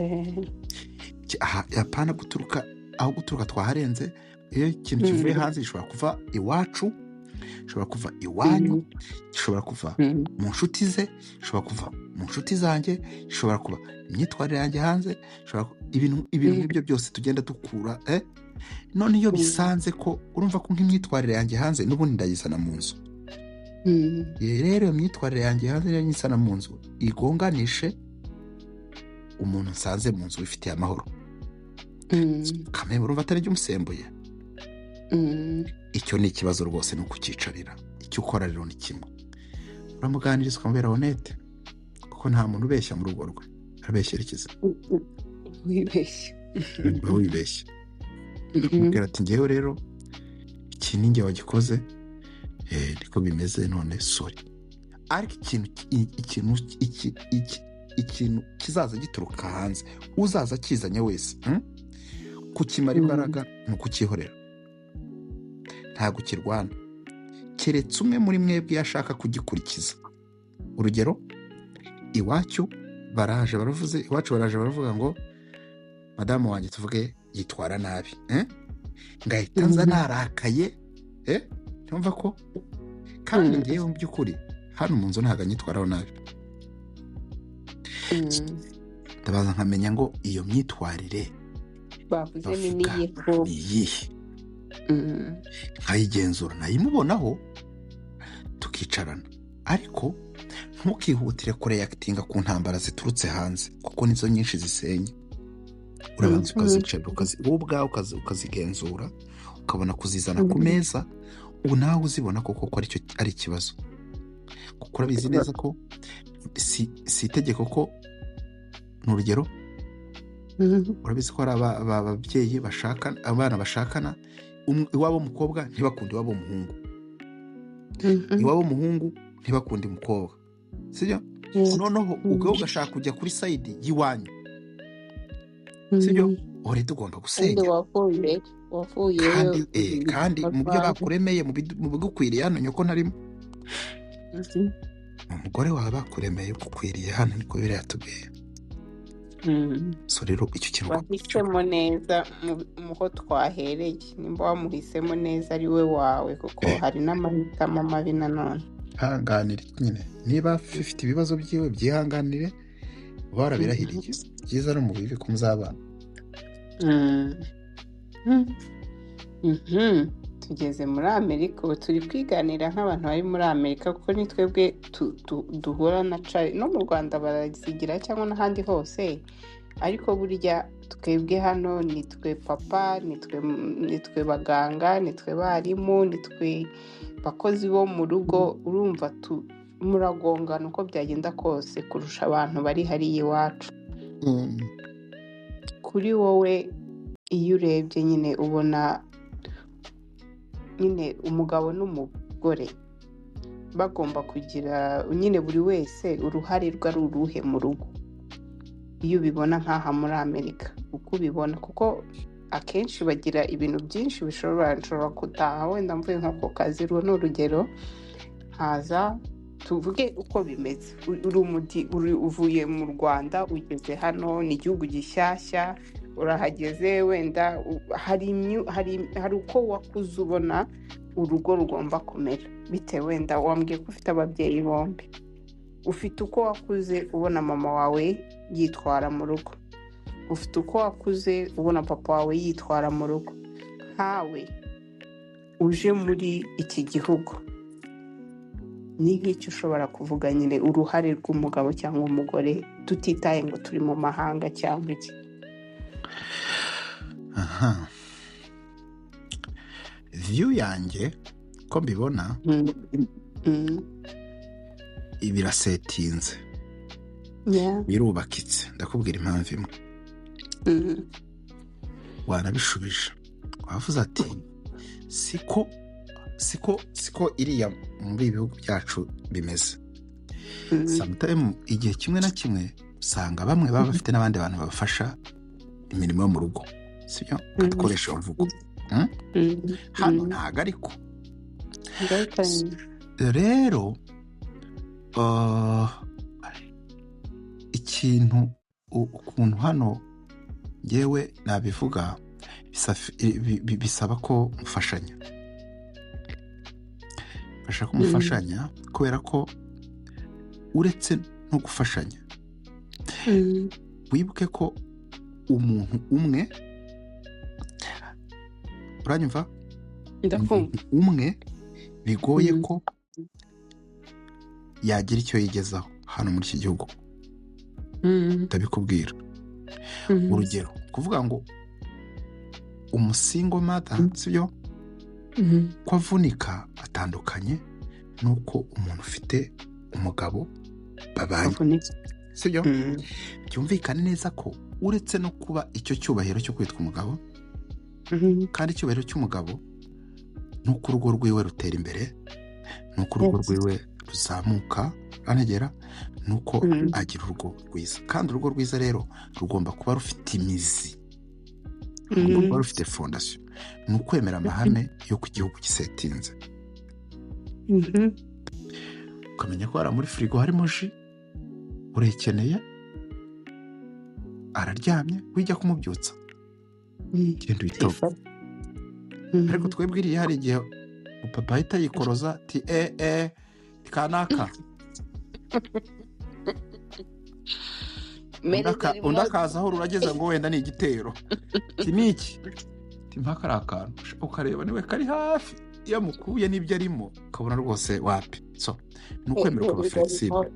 S1: apana guturuka aho guturuka twaharenze. Iyo ikintu kivuye hanze gishobora kuva iwacu, gishobora kuva iwanyu, gishobora kuva mu nshuti ze, gishobora kuva mu nshuti zanjye, gishobora kuba imyitwarire yanjye hanze, ibintu nk'ibyo byose tugenda dukura none iyo bisanze ko urumva ko nk'imyitwarire yanjye hanze n'ubundi ndayizana mu nzu rero iyo myitwarire yanjye hanze niyo nyisana mu nzu igonganishe umuntu nsanze mu nzu wifitiye amahoro kamwe urumva atari byo umusembuye. Icyo ni ikibazo rwose ni ukucyicarira. Icyo ukora rero ni kimwe uramuganiriza ukamubera honete kuko nta muntu ubeshya mu rugo rwe arabeshyerekeza wibeshye ukamubwira ati ngewe rero iki ni nge wagikoze niko bimeze none sorry. Ariko ikintu kizaza gituruka hanze uzaza kizanye wese kukimara imbaraga ni ukukihorera ntabwo kirwana keretse umwe muri mwebwe yashaka kugikurikiza. Urugero iwacu baraje baravuga ngo madamu wanjye tuvuge yitwara nabi ngahita nza narakaye cyumva ko kandi ngewe mu by'ukuri hano mu nzu ntabwo nyitwaraho nabi ndabaza nkamenya ngo iyo myitwarire
S2: bavuze ni
S1: iyihe nkayigenzura nayimubonaho tukicarana. Ariko ntukihutire kureyakitinga ku ntambara ziturutse hanze kuko nizo nyinshi zisenya. Urabanza ukazicarira wowe ubwawe ukazigenzura ukabona kuzizana ku meza ubu nawe uzibona koko ko ari ikibazo kuko urabizi neza ko si itegeko ko ni urugero urabizi ko hari ababyeyi bashakana abana bashakana iwabo w'umukobwa ntibakunde iwabo w'umuhungu iwabo w'umuhungu ntibakunde umukobwa sibyo noneho ubwo ugashaka kujya kuri sayidi y'iwanyu sibyo uri tugomba gusenya kandi mu byo bakuremeye mu bigukwiriye hano nyoko ntarimo umugore wawe bakuremeye gukwiriye hano niko biriya tubwiye. So rero icyo kintu
S2: wahisemo neza muho twahereye nimba wamuhisemo neza ari we wawe kuko hari n'amahitamo mabi nanone
S1: hanganire nyine niba afite ibibazo byiwe byihanganire barabirahiriye byiza no mu bibi ko muzabana.
S2: Tugeze muri Amerika ubu turi kwiganira nk'abantu bari muri Amerika kuko ni twebwe duhura na cari no mu Rwanda barazigira cyangwa n'ahandi hose, ariko burya twebwe hano ni twe papa, ni twe baganga, ni twe barimu, ni twe bakozi bo mu rugo. Urumva muragongana uko byagenda kose kurusha abantu bari hariya iwacu. Kuri wowe iyo urebye nyine ubona nyine umugabo n'umugore bagomba kugira nyine buri wese uruhare rwe ari uruhe mu rugo, iyo ubibona nk'aha muri Amerika uko ubibona? Kuko akenshi bagira ibintu byinshi nshobora gutaha wenda mvuye nko ku kazi, runo ni urugero, haza tuvuge uko bimeze, uvuye mu Rwanda ugeze hano, ni igihugu gishyashya, urahageze wenda hari uko wakuze ubona urugo rugomba kumera, bitewe wenda wambwiye ko ufite ababyeyi bombi, ufite uko wakuze ubona mama wawe yitwara mu rugo, ufite uko wakuze ubona papa wawe yitwara mu rugo. Nkawe uje muri iki gihugu ni nk'icyo ushobora kuvuga nyine uruhare rw'umugabo cyangwa umugore, tutitaye ngo turi mu mahanga cyangwa iki?
S1: view yanjye ko mbibona birasetinze, birubakitse. Ndakubwira impamvu imwe. Wanabishubije, wavuze ati siko iriya muri ibihugu byacu bimeze. Sometimes igihe kimwe na kimwe usanga bamwe baba bafite n'abandi bantu babafasha imirimo yo mu rugo, sibyo? Dukoresha imvugo. Hano ntago ariko rero ikintu ukuntu hano yewe nabivuga bisaba ko mufashanya, mufashanya kubera ko uretse no gufashanya wibuke ko umuntu umwe, uranyumva? Umuntu umwe bigoye ko yagira icyo yigezaho hano muri iki gihugu. Ndabikubwira urugero, kuvuga ngo umusingo mata, sibyo? Ko avunika atandukanye nuko umuntu ufite umugabo babanye, sibyo? Byumvikane neza ko uretse no kuba icyo cyubahiro cyo kwitwa umugabo, kandi icyubahiro cy'umugabo nuko urugo rwiwe rutera imbere, nuko urugo rwiwe ruzamuka anagera, nuko agira urugo rwiza. Kandi urugo rwiza rero rugomba kuba rufite imizi, rugomba kuba rufite fondasiyo. Ni ukwemera amahame yo ku gihugu gisetinze, ukamenya ko hari muri firigo harimo ji, urekeneye, araryamye, wijya kumubyutsa genda uyitobe. Ariko twebwiriye hari igihe papa ahita yikoroza ati kanaka, undi akaza aho rurageza ngo wenda ni igitero, ati niki, ati mpaka ari akantu ukareba niwe kari hafi, iyo mukuye n'ibyo arimo ukabona rwose wapi. So ni ukwemera ukaba flexible.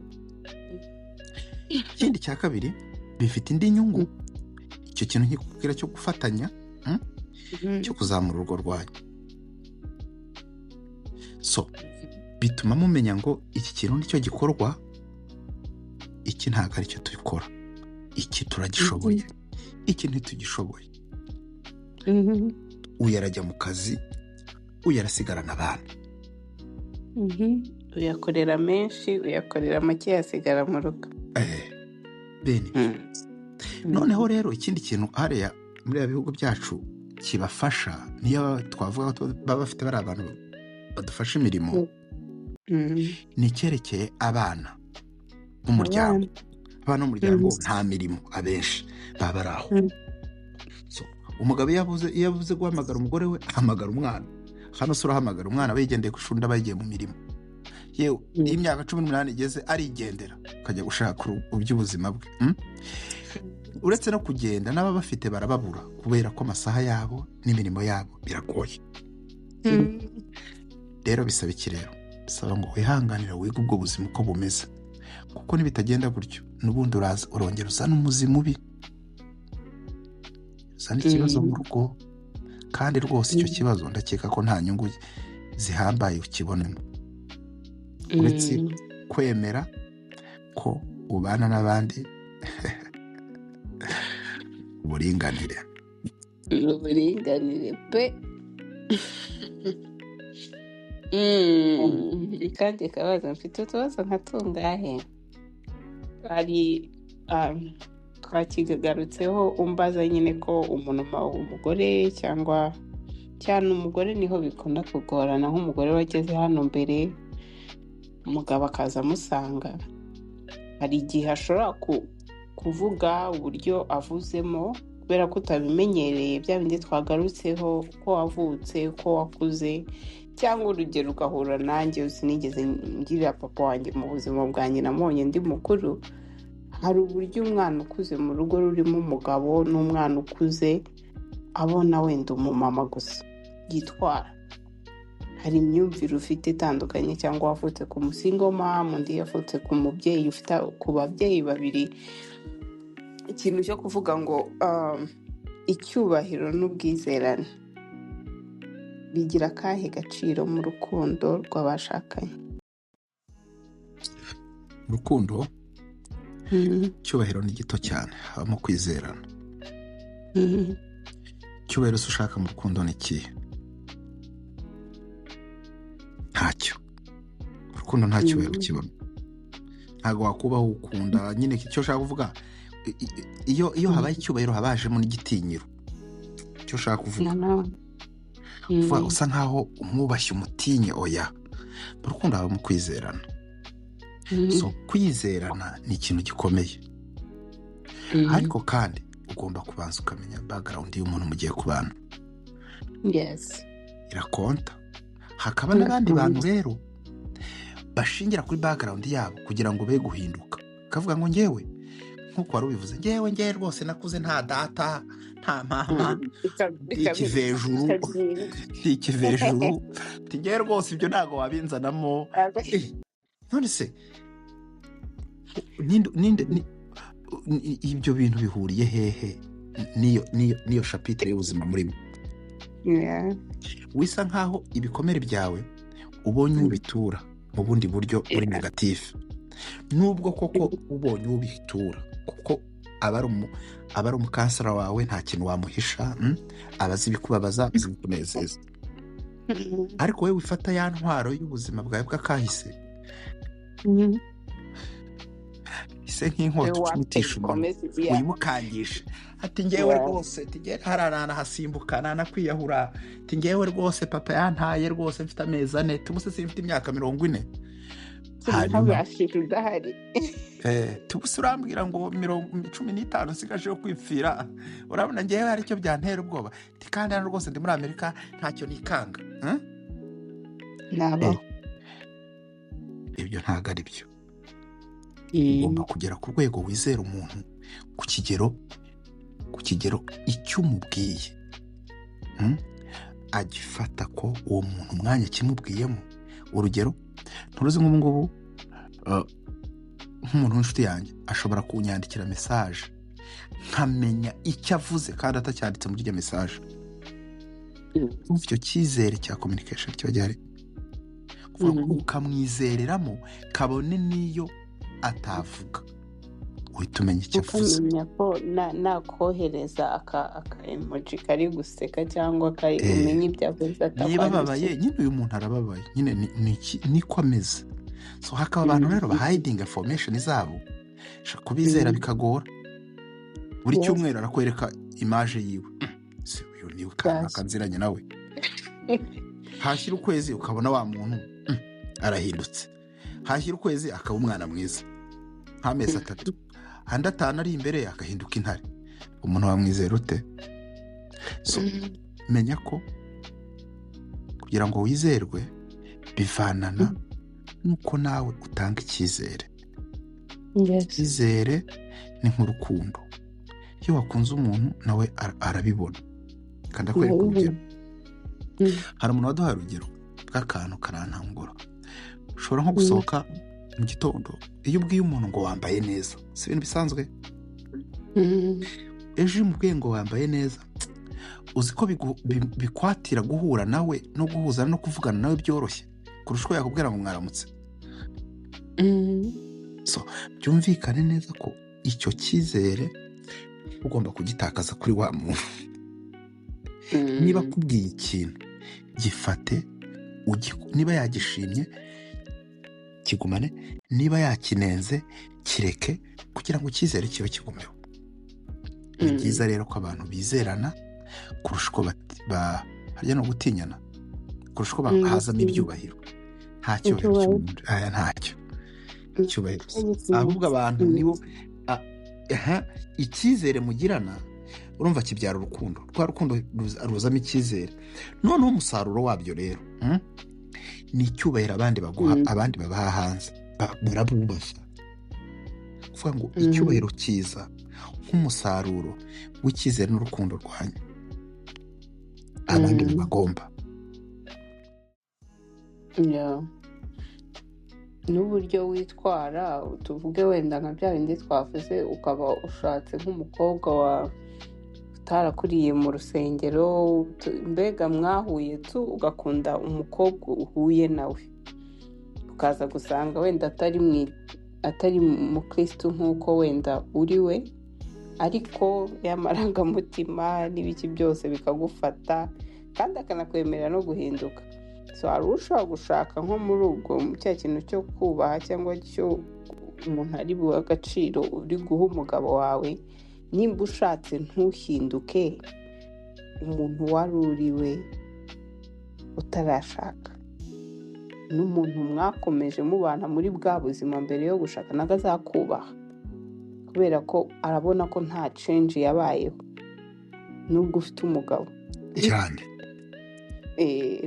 S1: Ikindi cya kabiri, bifite indi nyungu icyo kintu nkikubwira cyo gufatanya, cyo kuzamura urugo rwanyu. So bituma mumenya ngo iki kintu nicyo gikorwa, iki ntabwo ari cyo tubikora, iki turagishoboye, iki ntitugishoboye. Uyu arajya mu kazi, uyu arasigarana abana,
S2: uyakorera menshi, uyakorera make, yasigara mu rugo.
S1: bene noneho rero ikindi kintu hariya muri bihugu byacu kibafasha, niyo twavuga ko baba bafite bari abantu badufasha imirimo, ni icyerekeye abana b'umuryango. Abana b'umuryango nta mirimo abenshi baba bari aho. So umugabo iyo avuze guhamagara umugore we, ahamagara umwana. Hano se urahamagara umwana bayigendeye ku ishuri, ndabayigiye mu mirimo. yewe iyo imyaka 18 igeze arigendera akajya gushaka iby'ubuzima bwe. Uretse no kugenda n'aba bafite barababura kubera ko amasaha yabo n'imirimo yabo biragoye. Rero bisaba iki rero? Bisaba ngo wihanganire wige ubwo buzima uko bumeze, kuko nibitagenda gutyo n'ubundi urongera uzana umuzimu mubi, uzana ikibazo mu rugo, kandi rwose icyo kibazo ndakeka ko nta nyungu zihambaye ukibonemo uretse kwemera ko ubana n'abandi uburinganire
S2: pe. Kandi kabaza mfite utubazo nka tungahe ari twakigarutseho umbaza nyine ko umuntu umugore cyangwa cyane umugore niho bikunda kugorana, nk'umugore wageze hano mbere umugabo akaza amusanga, hari igihe ashobora kuvuga uburyo avuzemo kubera ko utabimenyereye, bya bindi twagarutseho uko wavutse uko wakuze, cyangwa urugero ugahura nanjye sinigeze ngirira papa wanjye mu buzima bwanjye, namubonye ndi mukuru. Hari uburyo umwana ukuze mu rugo rurimo umugabo n'umwana ukuze abona wenda umumama gusa yitwara. Hari imyumvire ufite itandukanye, cyangwa wavutse ku musingoma, undi yavutse ku mubyeyi, ufite ku babyeyi babiri. Ikintu cyo kuvuga ngo icyubahiro n'ubwizerane bigira akahe gaciro mu rukundo rw'abashakanye?
S1: Urukundo icyubahiro ni gito cyane, habamo kwizerana. Icyubahiro se ushaka mu rukundo ni ikihe? Ntacyo. Urukundo nta cyubahiro kibamo. Ntabwo wakubaho ukunda nyine. Icyo ushaka kuvuga iyo habaye icyubahiro habajemo n'igitinyiro. Icyo ushaka kuvuga usa nkaho umwubashye umutinye. Oya, mu rukundo habamo kwizerana. So kwizerana ni ikintu gikomeye, ariko kandi ugomba kubanza ukamenya background y'umuntu mugiye kubana.
S2: Yes,
S1: irakonta. Hakaba n'abandi bantu rero bashingira kuri background yabo kugira ngo be guhinduka, kavuga ngo ngewe nkuko wari ubivuze, ngewe rwose nakuze nta data nta mama, ikivejuru ngewe rwose ibyo ntago wabinzanamo. None se ibyo bintu bihuriye hehe niyo chapitre y'ubuzima murimo? Wisa nkaho ibikomere byawe ubonye ubitura mu bundi buryo uri negatifu, nubwo koko ubonye ubitura, kuko aba ari umukansara wawe, nta kintu wamuhisha, abazi ibikubabaza, abazi ibikunezeza. Ariko wowe wifata ya ntwaro y'ubuzima bwawe bw'akahise, ise nk'inkota ucumitisha umuntu uyimukangisha, ati ngewe rwose hararana hasimbukana na kwiyahura, ati ngewe rwose papa yantaye rwose mfite amezi 4, tubuse simfite imyaka 40.
S2: hanyuma
S1: tubuse urambwira ngo 15 nsigaje yo kwipfira, urabona ngewe hari icyo byantera ubwoba, ati kandi hano rwose ndi muri Amerika ntacyo nikanga. Ibyo ntago ari byo. Ugomba kugera ku rwego wizera umuntu ku kigero icyo umubwiye agifata ko uwo muntu umwanya kimubwiyemo. Urugero, nturuzi nk'ubu ngubu nk'umuntu w'inshuti yanjye ashobora kunyandikira message nkamenya icyo avuze kandi atacyanditse muri iyo message. Icyo cyizere cya communication kiba gihari, ukamwizereramo kabone niyo atavuga, uhita umenya icyo avuze.
S2: Ukamenya ko nakohereza aka emoji kari guseka cyangwa umenya ibyo avuze atakwanditse.
S1: Niba babaye nyine uyu muntu arababaye nyine niko ameze. So hakaba abantu rero bahiding information zabo, kubizera bikagora. Buri cyumweru arakwereka image yiwe, se uyu niwe kanziranye nawe. Hashyira ukwezi ukabona wa muntu arahindutse, hashyira ukwezi akaba umwana mwiza, nk'amezi 3 andi 5 ari imbere akahinduka intare. Umuntu wamwizera ute? So menya ko kugira ngo wizerwe bivanana nuko nawe utanga icyizere.
S2: Yes.
S1: Icyizere ni nk'urukundo. Iyo wakunze umuntu nawe arabibona. Kandi akwereka urugero. Hari umuntu waduhaye urugero bw'akantu karantangura. Ushobora nko gusohoka mu gitondo, iyo ubwiye umuntu ngo wambaye neza, si ibintu bisanzwe. Ejo iyo umubwiye ngo wambaye neza, uzi ko bikwatira guhura nawe no guhuza no kuvugana nawe byoroshye kurusha uko yakubwira ngo mwaramutse. So byumvikane neza ko icyo cyizere ugomba kugitakaza kuri wa muntu. Niba akubwiye ikintu gifate, niba yagishimye kigumane, niba yakinenze kireke, kugira ngo icyizere kibe kigumeho. Ni byiza rero ko abantu bizerana kurusha uko harya no gutinyana, kurusha uko bahazamo ibyubahiro. Nta cyubahiro cy'umuntu, ntacyo icyubahiro. Ahubwo abantu nibo icyizere mugirana, urumva kibyara urukundo. Rwa rukundo ruzamo icyizere. Noneho umusaruro wabyo rero ni icyubahiro abandi baguha, abandi babaha hanze, barabubashya. Kuvuga ngo icyubahiro cyiza nk'umusaruro w'icyizere n'urukundo rwanyu abandi bagomba.
S2: N'uburyo witwara, tuvuge wenda nka bya bindi twavuze, ukaba ushatse nk'umukobwa utarakuriye mu rusengero, mbega mwahuye ugakunda umukobwa uhuye nawe, ukaza gusanga wenda atari mu Kristo nk'uko wenda uri we, ariko y'amarangamutima n'ibiki byose bikagufata kandi akanakwemerera no guhinduka. So hari ushobora gushaka nko muri ubwo cya kintu cyo kubaha cyangwa cyo umuntu ari buha agaciro uri guha umugabo wawe. Nimba ushatse ntuhinduke umuntu wari uriwe utarashaka, n'umuntu mwakomeje mubana muri bwa buzima mbere yo gushaka naga azakubaha, kubera ko arabona ko nta change yabayeho nubwo ufite umugabo
S1: cyane.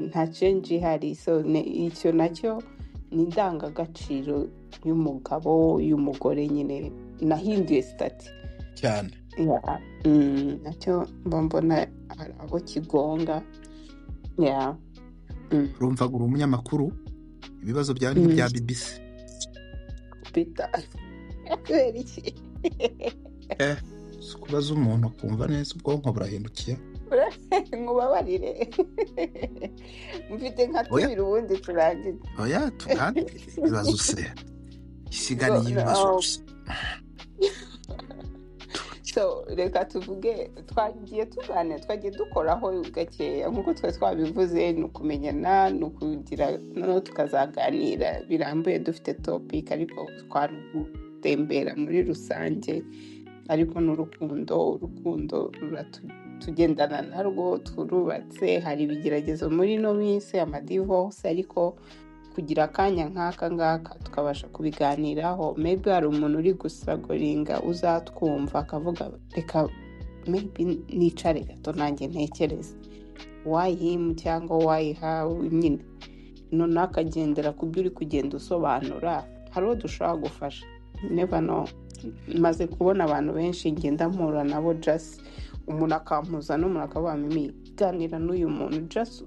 S2: Nta change ihari. So icyo nacyo ni indangagaciro y'umugabo y'umugore. Nyine nahinduye stati
S1: cyane.
S2: Nacyo mbona abo kigonga.
S1: Urumva uri umunyamakuru, ibibazo byawe ni bya BBC.
S2: Peter kubera iki?
S1: Kubaza umuntu akumva neza ubwonko burahindukiye.
S2: Nkubabarire mfite nka tubiri ubundi turangiza.
S1: Oya tugane ibibazo se isiganiye ibibazo.
S2: So reka tuvuge, twagiye dukoraho gakeya nk'uko twari twabivuze, ni ukumenyana, ni ukugira noneho tukazaganira birambuye dufite topic, ariko twari gutembera muri rusange. Ariko n'urukundo tugendana narwo, turubatse. Hari ibigeragezo muri no minsi, amadivorce, ariko kugira akanya nk'aka ngaka tukabasha kubiganiraho. Maybe hari umuntu uri gusagoringa uzatwumva akavuga reka maybe nicare gato nanjye ntekereze why him cyangwa why her, nyine none akagendera ku byo uri kugenda usobanura. Hari uwo dushobora gufasha, never know. Maze kubona abantu benshi ngenda mpura nabo, just umuntu akampuza n'umuntu akavuga mimi ganira n'uyu muntu, just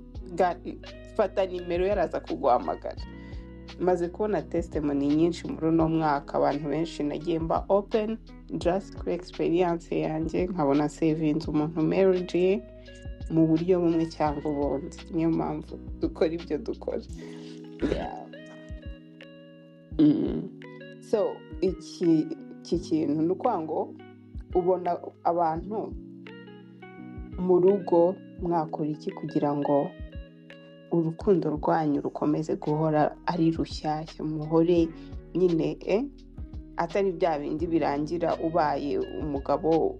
S2: fata nimero yaraza kuguhamagara. Maze kubona testimony nyinshi muri uno mwaka, abantu benshi nagiye mba open just kuri experience yanjye, nkabona savinze umuntu marriage mu buryo bumwe cyangwa ubundi. Niyo mpamvu dukora ibyo dukora. So iki kintu ni ukuvuga ngo ubona abantu mu rugo mwakora iki kugira ngo urukundo rwanyu rukomeze guhora ari rushyashya, muhore nyine atari bya bindi birangira ubaye umugabo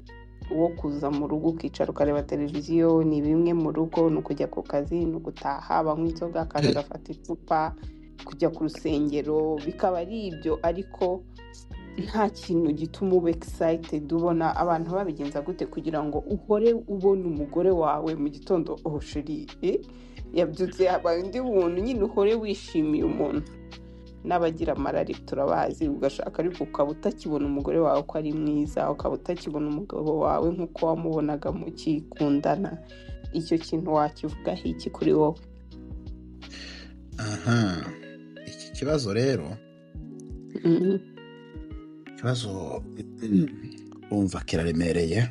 S2: wo kuza mu rugo ukicara ukareba televiziyo. Ni bimwe mu rugo, ni ukujya ku kazi, ni ugutaha, banywa inzoga, akaza agafata icupa, kujya ku rusengero, bikaba ari ibyo, ariko nta kintu gituma uba excited. Ubona abantu babigenza gute kugira ngo uhore ubona umugore wawe mu gitondo sheri yabyutse yabaye undi muntu, nyine uhore wishimiye umuntu. n'abagira amarari turabazi, ugashaka ariko ukaba utakibona umugore wawe ko ari mwiza, ukaba utakibona umugabo wawe nk'uko wamubonaga mukikundana. Icyo kintu wakivugaho iki kuri wowe?
S1: aha iki kibazo rero
S2: Mhm,
S1: ikibazo wumva kiraremereye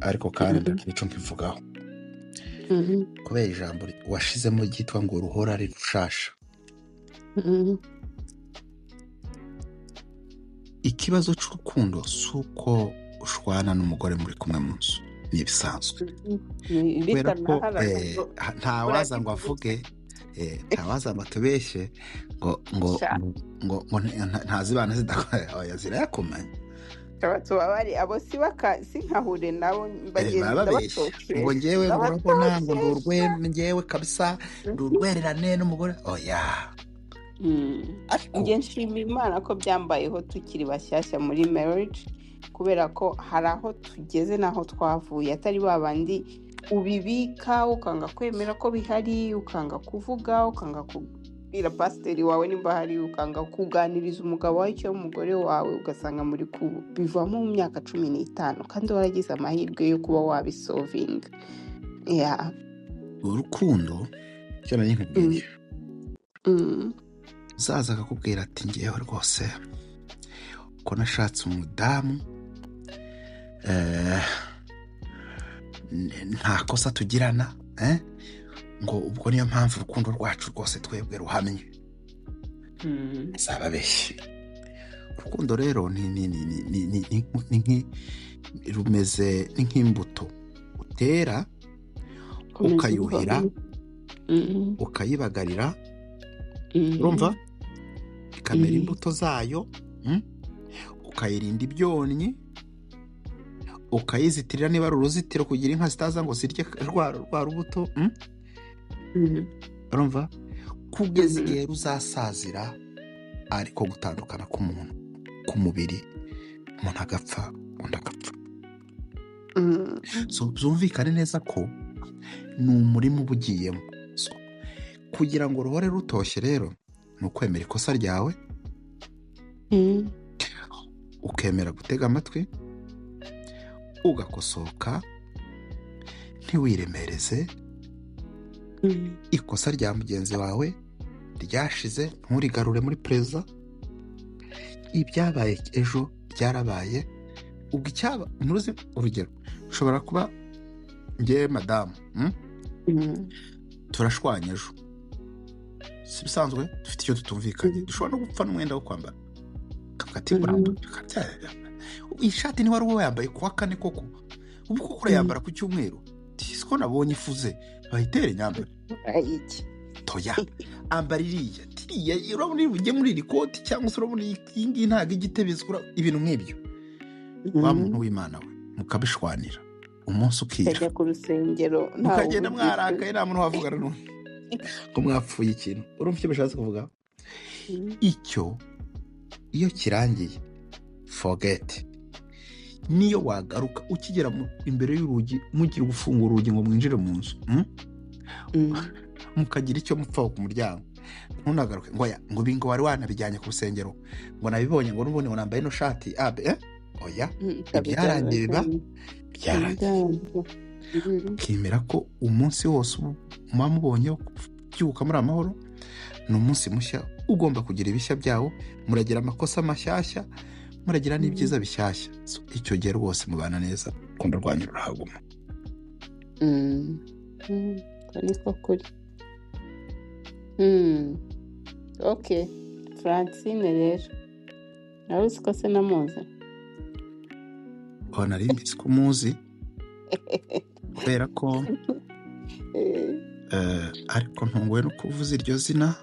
S1: ariko kandi
S2: mhm,
S1: ndagira icyo mbivugaho
S2: mhm,
S1: kubera ijambo washizemo ryitwa ngo ruhora ari rushasha.
S2: mhm,
S1: Ikibazo cy'urukundo si uko ushwana n'umugore muri kumwe mu nzu, ni ibisanzwe
S2: mhm.
S1: kubera ko
S2: Bitanaharana ngo
S1: ntawaza ngo
S2: urabivuze.
S1: avuge ntawaza ngo atubeshye ngo
S2: Sha,
S1: ntazibana zidakora zirayakomanya
S2: tubabare abo sinkahure nabo bagenzi
S1: baba babeshya
S2: ndabatokesha
S1: ngo ngewe ngo urabona ngo
S2: ndabatokesha.
S1: ngewe kabisa ndi urwererane n'umugore oya. ariko
S2: Njye nshima Imana ko byambayeho tukiri bashyashya muri marriage, kubera ko hari aho tugeze n'aho twavuye, atari babandi ubibika ukanga kwemera ko bihari, ukanga kuvuga, ukanga kubwira pasiteri wawe nimba hari, ukanga kuganiriza umugabo wawe cyangwa umugore wawe, ugasanga muri kubivamo mu myaka 15 kandi waragize amahirwe yo kuba wabisolvinga. Yeah.
S1: urukundo cyo nari nkubwiye
S2: Mm.
S1: uzaza akakubwira ati ngewe rwose ko nashatse umudamu nta kosa tugirana ngo ubwo niyo mpamvu urukundo rwacu rwose twebwe ruhamye, zababeshye. urukundo rero rumeze nk'imbuto utera ukayuhira ukayibagarira, urumva ikamera imbuto zayo, ukayirinda ibyonnyi, ukayizitirira niba ari uruzitiro kugira inka zitaza ngo zirye rwa rubuto, urumva kugeza igihe ruzasazira ariko gutandukana k'umuntu ku mubiri, umuntu agapfa undi agapfa. so byumvikane neza ko ni umurimo uba ugiyemo. So kugira ngo ruhore rutoshye rero ni ukwemera ikosa ryawe, ukemera gutega amatwi, ugakosoka, ntiwiremereze. ikosa rya mugenzi wawe ryashize nturigarure muri pereza. ibyabaye ejo byarabaye, ubwo icyaba ntuzi. urugero ushobora kuba ngewe madamu turashwanya ejo, si bisanzwe dufite icyo tutumvikanye, dushobora no gupfa n'umwenda wo kwambara, kavuga ati iyi shati niba ari wowe yambaye kuwa kane koko, ubu koko urayambara ku cyumweru, siko nabonye ifuze bayitere nyambara toya ambara iriya tiriya, urabona ujye muri iri koti cyangwa se urabona iyi ngiyi ntabwo igitebezwa, ibintu nk'ibyo. wa muntu w'Imana we mukabishwanira umunsi ukira,
S2: kajya ku rusengero
S1: mukagenda mwarakaye nta muntu wavugana n'umwe ko mwapfuye ikintu. urumva icyo bishatse kuvuga? icyo iyo kirangiye forget. niyo wagaruka ukigera imbere y'urugi mugiye gufungura urugi ngo mwinjire mu nzu, mukagira icyo mupfaho ku muryango, ntunagaruke ngo bingo wari wanabijyanye ku rusengero ngo nabibonye ngo n'ubundi ngo nambaye ino shati oya. ibyarangiye biba byarangiye. ukemera ko umunsi wose muba mubonye byuka muri amahoro, ni umunsi mushya ugomba kugira ibishya byawo, muragira amakosa mashyashya, muragira n'ibyiza bishyashya. icyo gihe rwose mubana neza, urukundo rwanyu rurahaguma.
S2: niko kuri. Okay, Francine rero nawe uzi ko se namuzi?
S1: nari mbizi ko muzi kubera ko ariko ntunguwe no kuvuza iryo zina.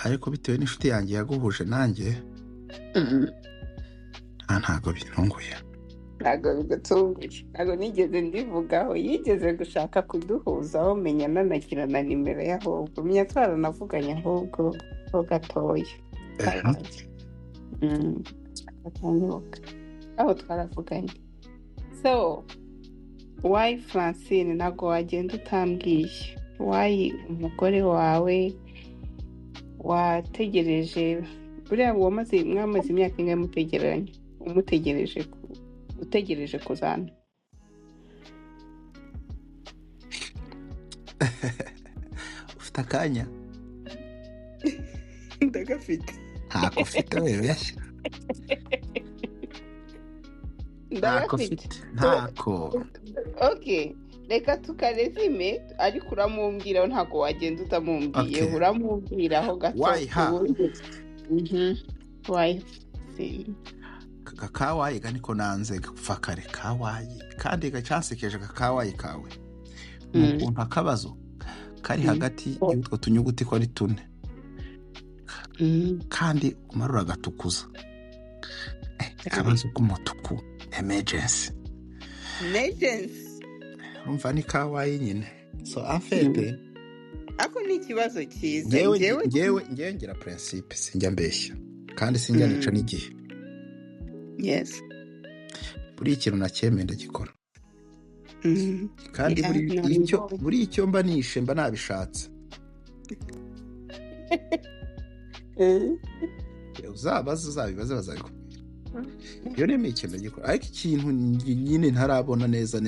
S1: ariko bitewe n'inshuti yanjye yaguhuje nanjye ntabwo bintunguye.
S2: Ntabwo bigatunguye, ntabwo nigeze ndivugaho, yigeze gushaka kuduhuza aho menya nanagira na nimero y'ahubwo, menya twaranavuganye ahubwo ho gatoya akanyibuka aho twaravuganye. So why Francine ntabwo wagenda utambwiye? wayi umugore wawe wategereje buriya mwamaze imyaka ingahe mutegeranye utegereje kuzana?
S1: ufite akanya?
S2: Ndagafite.
S1: ntako ufite wewe yashya? ntako ufite? ntako.
S2: Okay, reka tukarezime ariko uramumbwiraho, ntabwo wagenda utamumbwiye.
S1: Okay.
S2: Uramubwiraho gato.
S1: Wayiha.
S2: Wayi.
S1: Kawayi niko nanze kuva kare. Kawayi kandi gacyansekeje kawayi kawe ukuntu akabazo kari hagati y'utwo tunyuguti ko ari 4 kandi umarura gatukuza akabazo k'umutuku emergency. Umva ni kawayi nyine. So afete
S2: ako ni ikibazo cyiza.
S1: Ngewe ngira principe, sinjya mbeshya kandi sinjya nica n'igihe.
S2: Yes.
S1: Buri ikintu nacyemeye ndagikora. Kandi buri icyo mba nishe mba nabishatse. uzabibaze bazabikubwira. Iyo nemeye ikintu ndagikora, ariko ikintu nyine ntarabona neza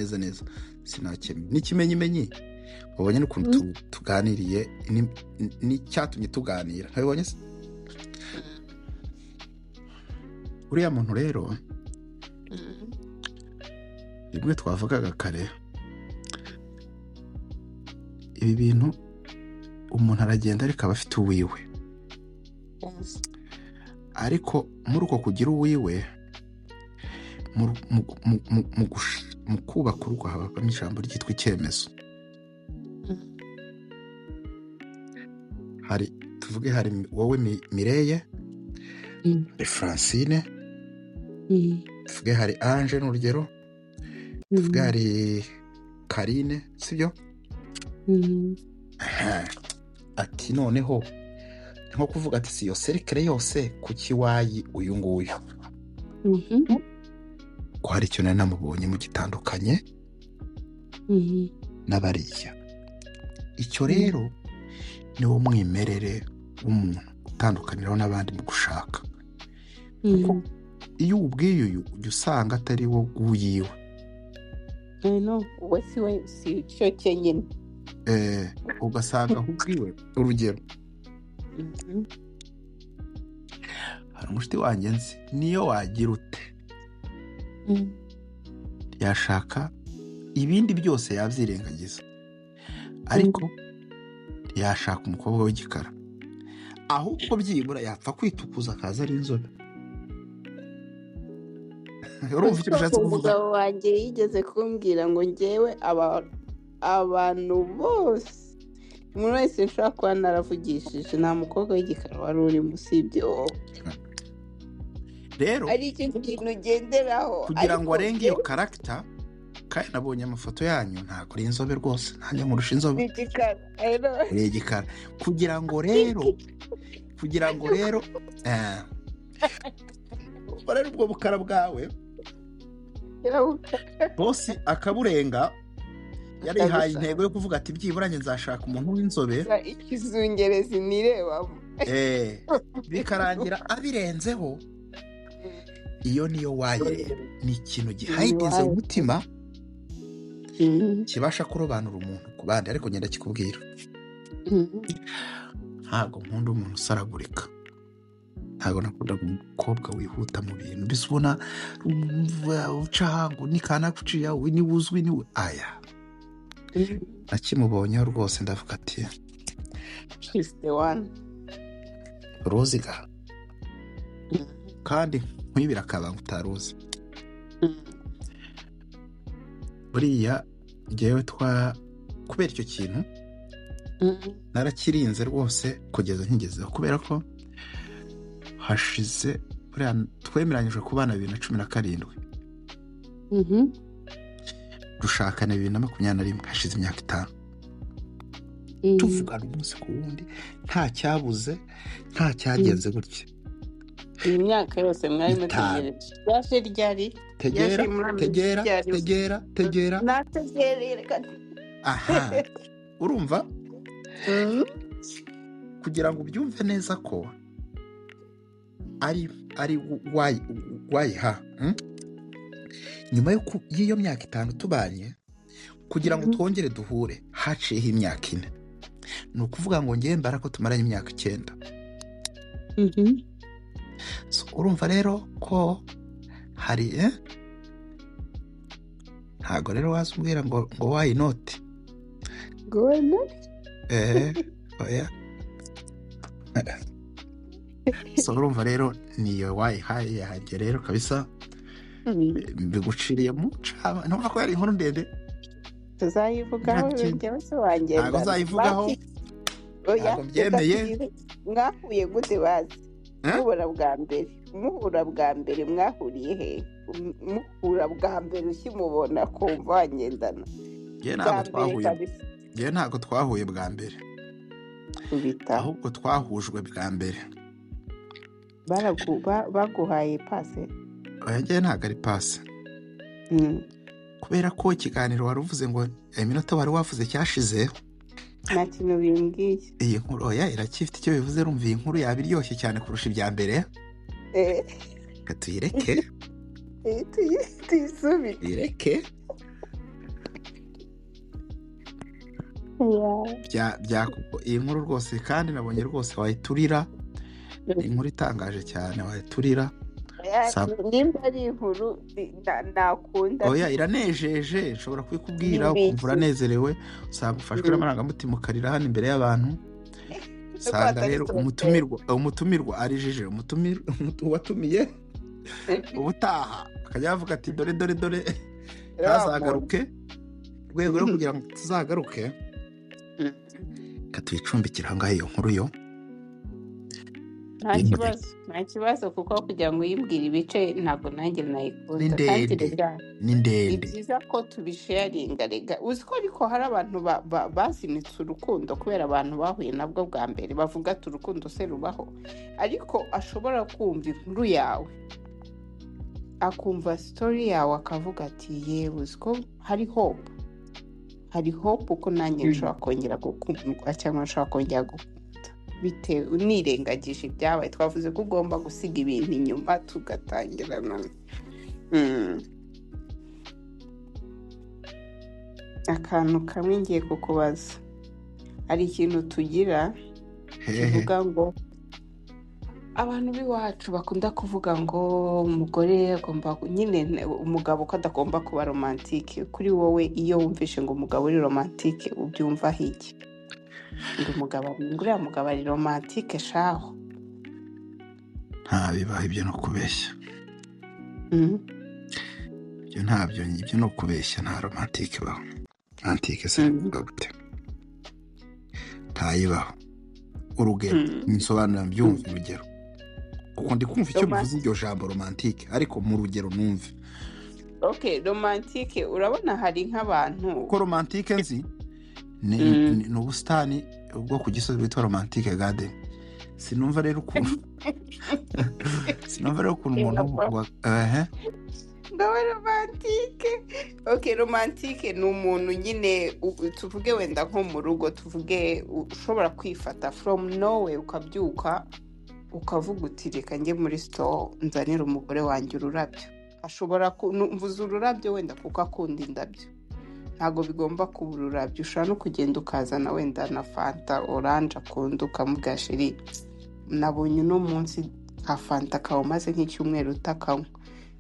S1: sinakemeye n'ikimenyimenyi. Wabonye n'ukuntu tuganiriye n'icyatumye tuganira, ntabibonye se? Uriya muntu rero rimwe twavugaga kare, ibi bintu umuntu aragenda ariko aba afite uwiwe, ariko muri uko kugira uwiwe mu kubaka urugo habamo ijambo ryitwa icyemezo. Hari wowe Mireye, hari Francine, tuvuge hari Ange n'urugero, tuvuge hari Karine, sibyo? Ati noneho nko kuvuga ati si yo serikare yose kuki wayi uyu nguyu. Ko hari icyo namubonye mu gitandukanye n'abariya. Icyo rero ni wo mwimerere w'umuntu utandukaniraho n'abandi mu gushaka. Kuko iyo ubwiye uyu ujya usanga atari wo guyiwe.
S2: we si cyo cyenyine.
S1: Ugasanga ubwiwe. Urugero, hari umushuti wanjye nzi, niyo wagira ute yashaka ibindi byose yabyirengagiza, ariko yashaka umukobwa w'igikara, ahubwo byibura yapfa kwitukuza akaza ari inzobe. Urumva icyo bishatse kuvuga?
S2: Umugabo wanjye yigeze kumbwira ngo ngewe abantu bose, umuntu wese nshobora kuba naravugishije, nta mukobwa w'igikara wari urimo usibye wowe.
S1: Rero
S2: ari ikintu ugenderaho
S1: kugira ngo arenge iyo karagita, kandi nabonye amafoto yanyu ntabwo ari inzobe rwose, ntanjye nkurusha inzobe, uri igikara. Kugira ngo rero rero ubwo bukara bwawe bosi akaburenga, yarihaye intego yo kuvuga ati byibura njye nzashaka umuntu w'inzobe,
S2: ikizungerezi nirebamo,
S1: bikarangira abirenzeho. Iyo niyo waye, ni ikintu gihayiteze umutima kibasha kurobanura umuntu ku bandi. Ariko ngenda kikubwira, ntabwo nkunda umuntu usaragurika, ntabwo nakunda umukobwa wihuta mu bintu, mbese ubona ucahangu nikana kuciya we ni wuzwi ni aya. Nakimubonyeho rwose ndavuga ati
S2: she's the one.
S1: Roziga kandi nkwibira akabanga utaruzi. Buriya ngewe kubera icyo kintu narakirinze rwose kugeza nkigezeho, kubera ko hashize buriya twemeranyije kubana 2017, dushakana 2021, hashize imyaka 5 tuvugana umunsi ku wundi, nta cyabuze, nta cyagenze gutya.
S2: Iyi myaka yose mwari mutegereje yaje ryari?
S1: Tegera.
S2: Nategerere.
S1: Aha, urumva kugira ngo ubyumve neza ko ari wayiha nyuma y'iyo myaka 5 tubanye, kugira ngo twongere duhure haciyeho imyaka 4. Ni ukuvuga ngo ngewe mbara ko tumaranye imyaka 9. So urumva rero ko hari ntago rero wazubwira ngo why not oya. So urumva rero niyo wayihaye yanjye rero kabisa, mbiguciriye mu cama. Ntumva ko yari inkuru ndende,
S2: tuzayivugaho byose wanjye.
S1: ntago nzayivugaho, ntago mbyemeye.
S2: Mwahuye gute bazi? muhura bwa mbere mwahuriye he? Muhura bwa mbere ukimubona kumva wangendana?
S1: Ngewe ntago twahuye bwa mbere, ahubwo twahujwe bwa mbere.
S2: Baguhaye pase?
S1: Oya, ngewe ntago ari pase, kubera ko ikiganiro wari uvuze ngo iminota wari wavuze cyashize,
S2: nta kintu bimbwiye.
S1: Iyi nkuru oya iracyifite icyo bivuze. Rumva iyi nkuru yaba iryoshye cyane kurusha ibya mbere. Tuyireke
S2: tuyisubire.
S1: Tuyireke iyi nkuru rwose, kandi nabonye rwose wayiturira. Inkuru itangaje cyane, wayiturira.
S2: Nimba ari inkuru nakunda.
S1: Oya, iranejeje, nshobora kubikubwira ukumva uranezerewe, usanga ufashwe n'amarangamutima ukarira hano imbere y'abantu. Usanga rero umutumirwa arijije, watumiye ubutaha akajya yavuga ati dore ntazagaruke. Rwego rwo kugira ngo tuzagaruke, katuyicumbikira aho ngaho iyo nkuru yo.
S2: Nta kibazo kuko kugira ngo uyimbwire ibice ntabwo nanjye nayikunda. Kandi
S1: ni ndende.
S2: Ni byiza ko tubisharinga rega. Uzi ko ariko hari abantu bazinitse urukundo kubera abantu bahuye nabwo bwa mbere, bavuga ati urukundo se rubaho, ariko ashobora kumva inkuru yawe, akumva story yawe, akavuga ati yewe uzi ko hari hope uko nanjye nshobora kongera gukundwa cyangwa nshobora kongera gukunda, bitewe unirengagije ibyabaye. Twavuze ko ugomba gusiga ibintu inyuma tugatangirana. Akantu kamwe ngiye kukubaza, hari ikintu tugira kivuga ngo abantu b'iwacu bakunda kuvuga ngo umugore agomba nyine, umugabo ko adagomba kuba romantike. Kuri wowe iyo wumvishe ngo umugabo ari romantike ubyumva hiki? Ngo uriya mugabo ari romantike shaho?
S1: Nta bibaho, ibyo no kubeshya. Ibyo ntabyo, ibyo no kubeshya. Nta romantike baho. Romantike se gute? Ntayibaho. Urugero nsobanura mbyumva urugero, kuko ndi kumva icyo bivuze iryo jambo romantike, ariko mu rugero numve.
S2: Okay, romantike urabona hari nk'abantu
S1: ko romantike nzi ni ubusitani bwo ku Gisozi bwitwa Romantic Garden. Sinumva rero ukuntu umuntu
S2: ngo romantike. Okay, romantike ni umuntu nyine tuvuge wenda nko mu rugo, tuvuge ushobora kwifata from nowhere ukabyuka ukavuga uti reka njye muri store nzanira umugore wanjye ururabyo. Ashobora mvuza ururabyo wenda kuko akunda indabyo, ntago bigomba kuba ururabyo. Ushobora no kugenda ukazana wenda na fanta oranje akunda, ukamubwira sheri nabonye uno munsi ka fanta kawe maze nk'icyumweru utakanywa,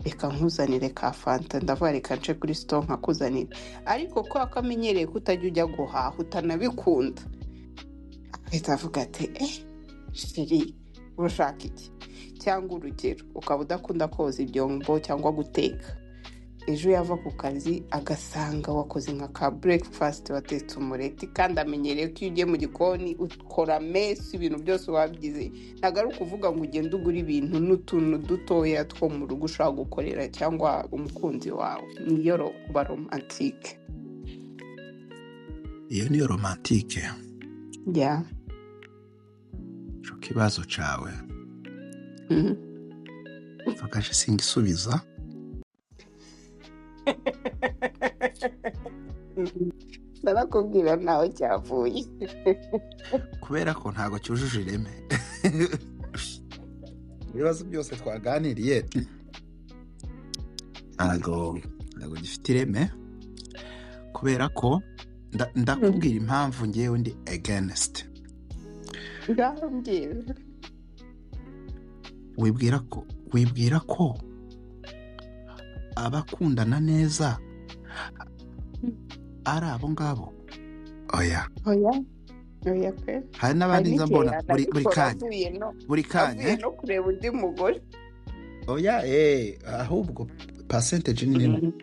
S2: reka nkuzanire ka fanta. Ndavuga reka nce kuri store nkakuzanira. Ariko ko akamenyereye kutajya ujya guhaha utanabikunda, ahita avuga ati sheri urashaka iki? Cyangwa urugero ukaba udakunda koza ibyombo cyangwa guteka, ejo yava ku kazi agasanga wakoze nka ka breakfast, watetse umureti, kandi amenyereye ko iyo ugiye mu gikoni ukora mesi, ibintu byose wabyize. Ntabwo ari ukuvuga ngo ugende ugura ibintu n'utuntu dutoya two mu rugo ushaka gukorera cyangwa umukunzi wawe. Niyo kuba romantike.
S1: Iyo niyo romantike.
S2: Yeah.
S1: Cyo kibazo cawe. Fakaje singisubiza.
S2: narakubwira nawe cyavuye.
S1: kubera ko ntabwo cyujuje ireme. Ibibazo byose twaganiriye ntabwo gifite ireme, kubera ko ndakubwira impamvu ngewe ndi against.
S2: Ngaho mbwira.
S1: wibwira ko abakundana neza ari abo ngabo. Oya
S2: pe.
S1: hari n'abandi nza mbona buri kanya
S2: avuye no kureba undi mugore.
S1: oya ahubwo percentage ni nini,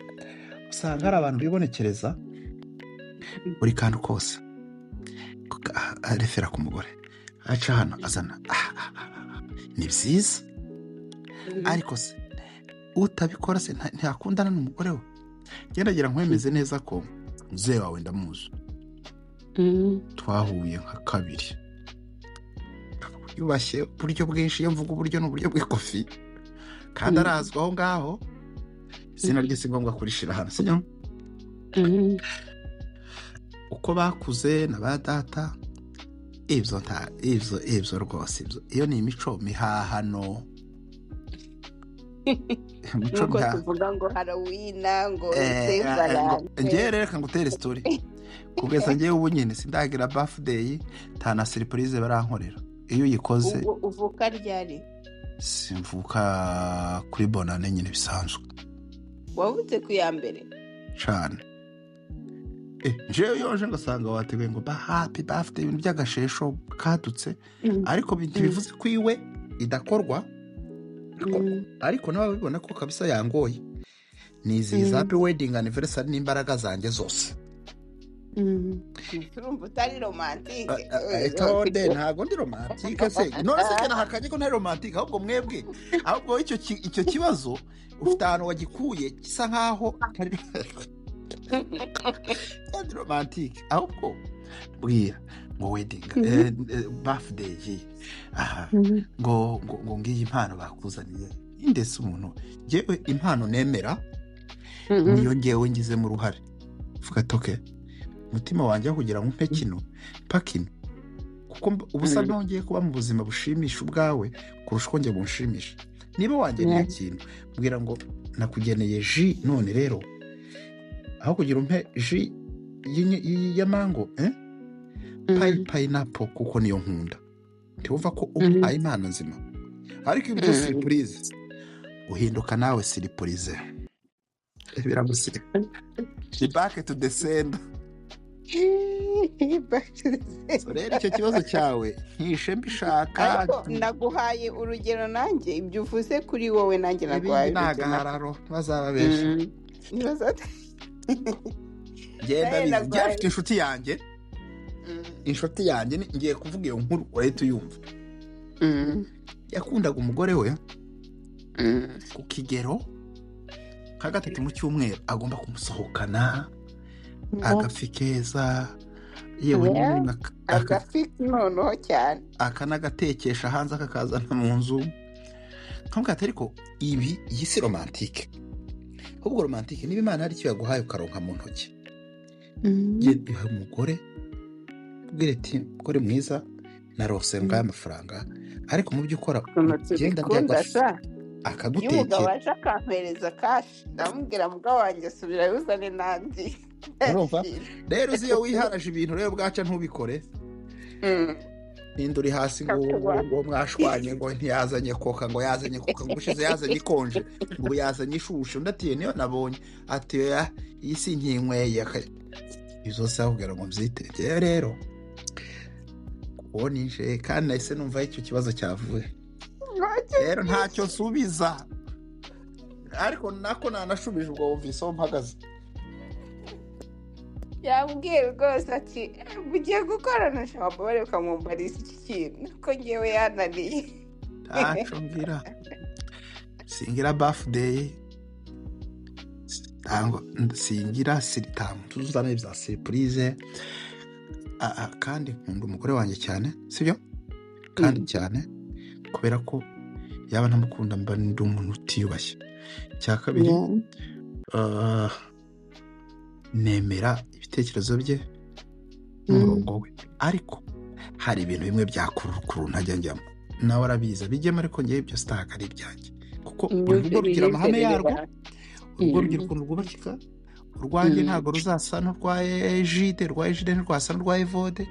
S1: usanga hari abantu bibonekereza buri kantu kose arefera ku mugore, aca hano azana ni byiza, ariko se utabikora se ntakundana n'umugore we. Gendagira nkwemeze neza ko muzee wawe ndamuzi, twahuye nka kabiri, yubashye uburyo bwinshi. Iyo mvuga uburyo ni uburyo bw'ikofi, kandi arazwi aho ngaho, izina rye si ngombwa kurishira hano, sibyo? uko bakuze na ba data, ibyo rwose, iyo ni imico mihahano.
S2: nuko tuvuga ngo harawina ngo Saint-Valentin.
S1: ngewe reka ngutere story, kugeza ngewe ubu nyine sindagira birthday, nta na surprise barankorera. Iyo uyikoze
S2: uvuka ryari?
S1: simvuka kuri bonane nyine bisanzwe.
S2: Wavutse ku ya mbere
S1: cyane. Njewe yoje ngasanga wateguye ngo happy birthday, ibintu by'agashesho kadutse, ariko bivuze ko iwe idakorwa. Ariko nawe bibona ko kabisa yangoye. Nizihiza happy wedding anniversary n'imbaraga zanjye zose.
S2: urumva utari romantike.
S1: Ntabwo ndi romantike se. None se kana hakanye ko ntari romantike, ahubwo mwebwe, ahubwo icyo kibazo ufite ahantu wagikuye gisa nkaho atari romantike. Ahubwo bwira ngo wedding birthday, ngo ngiye impano bakuzaniye. Indese umuntu ngewe impano nemera niyo ngewe ngizemo uruhare, vuga toke umutima wanjye kugira ngo mpe kino pakino, kuko ubusa nongeye kuba mu buzima bushimisha ubwawe kurusha uko njye bunshimisha. Niba wangeneye ikintu mbwira ngo nakugeneye ji, none rero aho kugira umpe ji ya mango pineapple, kuko niyo nkunda, ntiwumva ko umpaye impano nzima. Ariko ibyo surprise uhinduka nawe surprise, biramusire. Ni back to the sender. So rero icyo kibazo cyawe ntishe mbishaka.
S2: Ariko naguhaye urugero nanjye, ibyo uvuze kuri wowe nanjye naguhaye
S1: urugero. Nagahararo bazababesha. Genda byafite inshuti yanjye ngiye kuvuga iyo nkuru urahita uyumva. Yakundaga umugore we ku kigero ka 3 mu cyumweru, agomba kumusohokana agafi keza, yewe
S2: agafi noneho cyane,
S1: akanagatekesha hanze akakazana mu nzu. Nkamubwira ati ariko iyi si romantike. Ahubwo romantike niba Imana hari icyo yaguhaye ukaronka mu ntoki, iha umugore, ubwire ati mugore mwiza narose ngaye amafaranga, ariko mu byo ukora ugenda byagafi akagutekera.
S2: Iyo umugabo aje akampereza kashi, ndamubwira mugabo wanjye subira uzane nandi.
S1: Urumva rero uziyo wiharaje ibintu rero bwaca ntubikore. Ninde uri hasi ngo mwashwanye ngo ntiyazanye koka, ngo yazanye koka, ngo ushize yazanye ikonje, ngo yazanye ishusho. Ndatiye niyo nabonye ati iyi si nkinyweye. Izo sakubwira ngo mbyite rero ubonije, kandi nahise numva icyo kibazo cyavuye. Rero ntacyo nsubiza, ariko nako nanashubije ubwo wumvise aho mpagaze.
S2: Yambwiye rwose ati ugiye gukorana shamba bari ukamumbarisa iki kintu ko ngewe yananiye.
S1: Ntacyo mbwira, singira birthday, singira siritamu, tuzuzana ibya surprise. Kandi nkunda umugore wanjye cyane, sibyo? Kandi cyane, kubera ko yaba ntamukunda mba ndi umuntu utiyubashye. Cya kabiri nemera ibitekerezo bye n'umurongo we, ariko hari ibintu bimwe byakurukuru ntajya njyamo, nawe arabizi abijyemo, ariko ngewe ibyo sitaka ari ibyanjye, kuko buri rugo rugira amahame yarwo, urugo rugira ukuntu rwubakika, urwanjye ntabwo ruzasa n'urwa Ejide, urwa Ejide ntirwasa n'urwa Evode.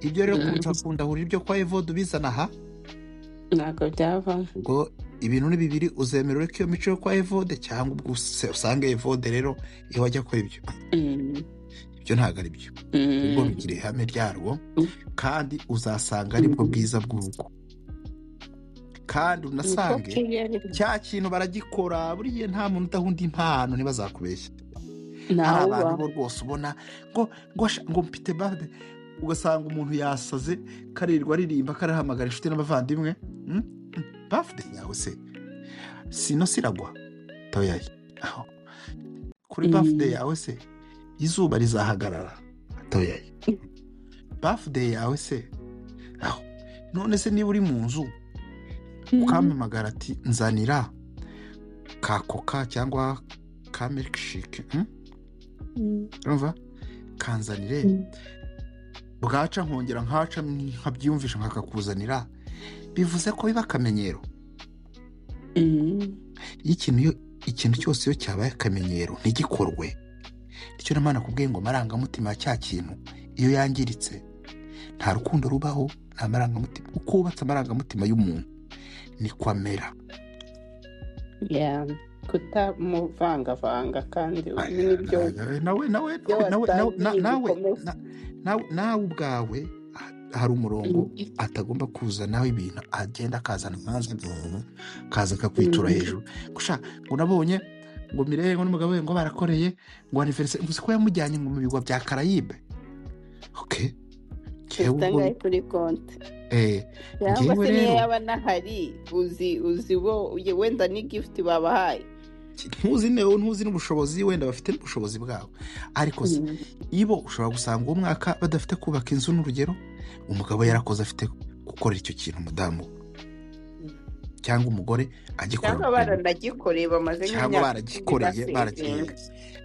S1: Ibyo rero kundahurira ibyo kwa Evode ubizana aha
S2: ntabwo byava.
S1: ubwo ibintu ni bibiri, uzemerera ko iyo mico yo kwa Evode cyangwa ubwo usanga Evode rero iyo wajya kora ibyo ibyo ntabwo ari byo. ubwo bigira ihame ryarwo, kandi uzasanga aribwo bwiza bw'urugo, kandi unasange cya kintu baragikora, buriya nta muntu udahunda impano, ntibazakubeshya. hari abantu bo rwose ubona ngo mpite bade, ugasanga umuntu yasaze karirwa aririmba karahamagara inshuti n'abavandimwe. Birthday yawe se sino siragwa toyaye aho kuri birthday yawe se izuba rizahagarara toyaye. Birthday yawe se aho none se niba uri mu nzu ukampamagara ati nzanira ka coca cyangwa ka milkshake, urumva, kanzanire, bwaca nkongera nkaca nkabyumvisha nkakakuzanira, bivuze ko biba akamenyero. Ikintu cyose iyo cyabaye akamenyero ntigikorwe, nicyo namana kubwiye ngo amarangamutima ya cya kintu iyo yangiritse nta rukundo rubaho, nta marangamutima. uko wubatse amarangamutima y'umuntu niko amera.
S2: kutamuvangavanga kandi n'ibyo
S1: nawe ubwawe hari umurongo atagomba kuzanaho ibintu, agenda akazana kaza akakwitura hejuru. Gusha ngo nabonye ngo Mireille ngo n'umugabo we ngo barakoreye ngo anniversaire, gusa ko yamujyanye mu bigwa bya Caraïbe. Okay,
S2: Tangaye kuri konti. Cyangwa se niyo yaba nahari uzi bo wenda ni gift babahaye.
S1: Ntuzi n'ubushobozi, wenda bafite n'ubushobozi bwabo, ariko ibo ushobora gusanga uwo mwaka badafite kubaka inzu, n'urugero umugabo yarakoze afite gukorera icyo kintu umudamu, cyangwa umugore agikorera,
S2: cyangwa baranagikoreye bamaze nk'imyaka,
S1: cyangwa baragikoreye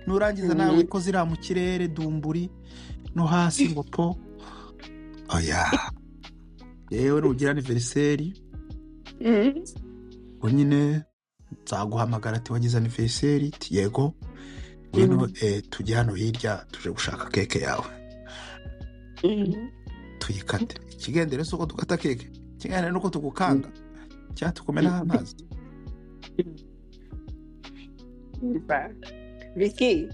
S1: nurangiza nawe ko zira mu kirere dumburi no hasi ngo po. Oya, yewe nugira anniversaire ngo nyine nzaguhamagara ati wagize anniversaire, yego ngwino tujye hano hirya tuje gushaka keke yawe tuyikate. Ikigendere si uko dukata keke, ikigendere nuko tugukanga cyangwa tukumenaho amazi.
S2: Vicky,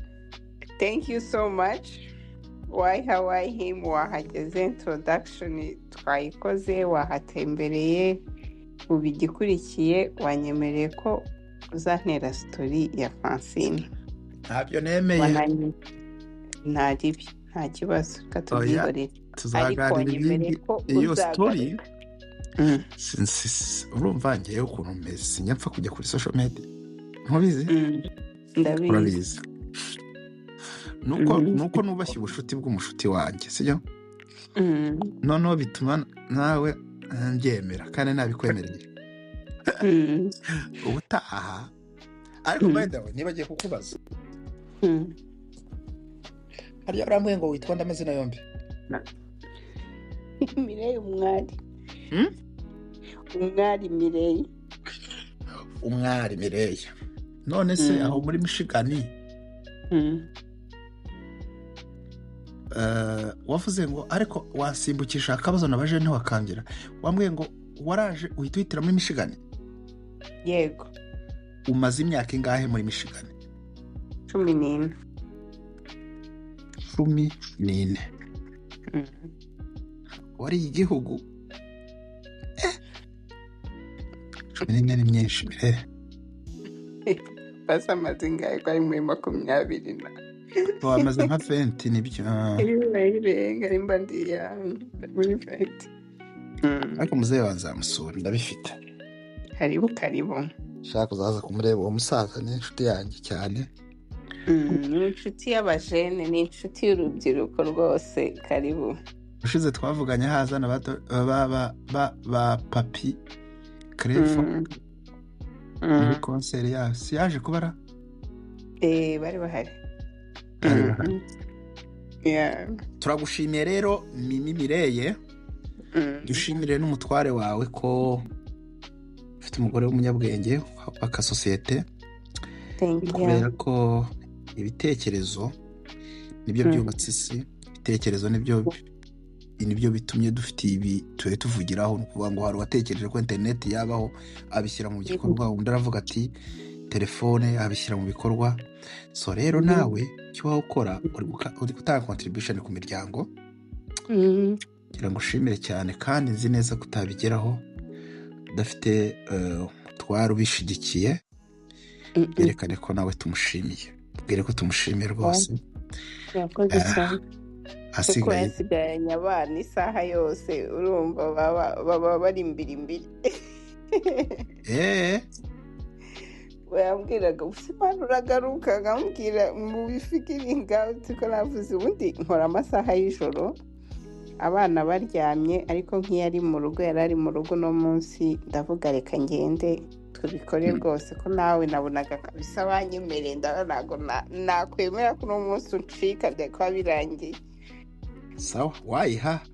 S2: thank you so much. Why him wahageze, introduction twayikoze, wahatembereye, ubu igikurikiye wanyemereye ko uzantera story ya Francine.
S1: Ntabyo nemeye,
S2: nta kibazo, katubyiborere.
S1: Tuzaganira iyo story. Urumva ngewe ukuntu meze, sinyapfa kujya kuri social media, ntubizi?
S2: Ndabizi.
S1: nuko nubashye ubushuti bw'umushuti wanjye, sibyo? Noneho bituma nawe ndyemera kandi nabikwemereye ubutaha. Ariko baydawe niba agiye kukubaza, hariya urambwiye ngo witwa ndamazina yombi?
S2: Mireille umwari. Umwari
S1: Mireille. None se aho muri Michigan wavuze ngo ariko wasimbukisha akabazo nabaje ntiwakangira, wambwiye ngo waraje uhita uhitira muri Michigan?
S2: Yego.
S1: Umaze imyaka ingahe muri Michigan?
S2: 14.
S1: 14. Wari igihugu 14 ni myinshi Mireille.
S2: Basa amaze ingahe ko ari muri 20 na
S1: wamaze nka 20 nibyo.
S2: Ngari mbandi ya muri 20.
S1: Ariko muzehe wanzamusura ndabifite.
S2: Karibu.
S1: Shaka kuzaza kumureba uwo musaza, ni inshuti yanjye cyane.
S2: Ni inshuti y'abajene, ni inshuti y'urubyiruko rwose. Karibu.
S1: Ushize twavuganye hazana ba papi Crefa muri concert ya siyaje kubara.
S2: Bari bahari. Yeah.
S1: turagushimiye rero Mimi Mireye, dushimire n'umutware wawe ko ufite umugore w'umunyabwenge wubaka sosiyete,
S2: Thank you.
S1: kubera ko ibitekerezo nibyo byubatse isi, ibitekerezo nibyo bitumye dufite ibi tuye tuvugiraho. Ni ukuvuga ngo hari uwatekereje ko interineti yabaho abishyira mu bikorwa, undi aravuga ati telefone abishyira mu bikorwa. So rero nawe icyo waba ukora uri gutanga contribution ku miryango, kugira ngo ushimire cyane, kandi nzi neza ko utabigeraho udafite umutwaro ubishigikiye. Yerekane ko nawe tumushimiye, ubwire ko tumushimiye rwose.
S2: Yakoze cyane. Kuko
S1: Hasigaye
S2: yasigaranye abana isaha yose, urumva baba bari imbiri. Yambwiraga usimana uragaruka, nkambwira mu bifikiringa ko navuze ubundi nkora amasaha y'ijoro abana baryamye, ariko nk'iyo ari mu rugo, yari ari mu rugo no munsi, ndavuga reka ngende tubikore rwose, ko nawe nabonaga kabisa banyemereye, ntabwo nakwemera ko uno munsi uncika byari kuba birangiye.
S1: sawa,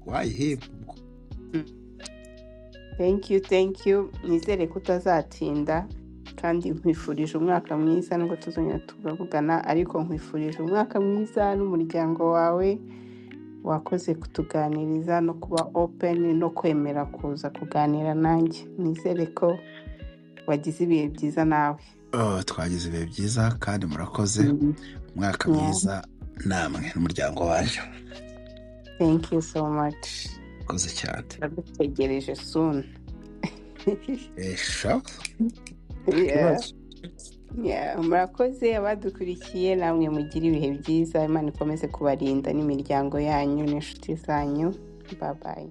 S1: wayihimba.
S2: Thank you. Nizere ko utazatinda, kandi nkwifurije umwaka mwiza, nubwo tuzongera tugavugana, ariko nkwifurije umwaka mwiza n'umuryango wawe. Wakoze kutuganiriza no kuba open no kwemera kuza kuganira nanjye. Nizere ko wagize ibihe byiza nawe.
S1: Twagize ibihe byiza kandi murakoze. Umwaka mwiza namwe n'umuryango wanyu.
S2: Thank you so much.
S1: Murakoze cyane.
S2: Ndagutegereje soon.
S1: Sure.
S2: Yeah, murakoze abadukurikiye, namwe mugira ibihe byiza. Imana ikomeze kubarinda n'imiryango yanyu n'inshuti zanyu. Bye bye.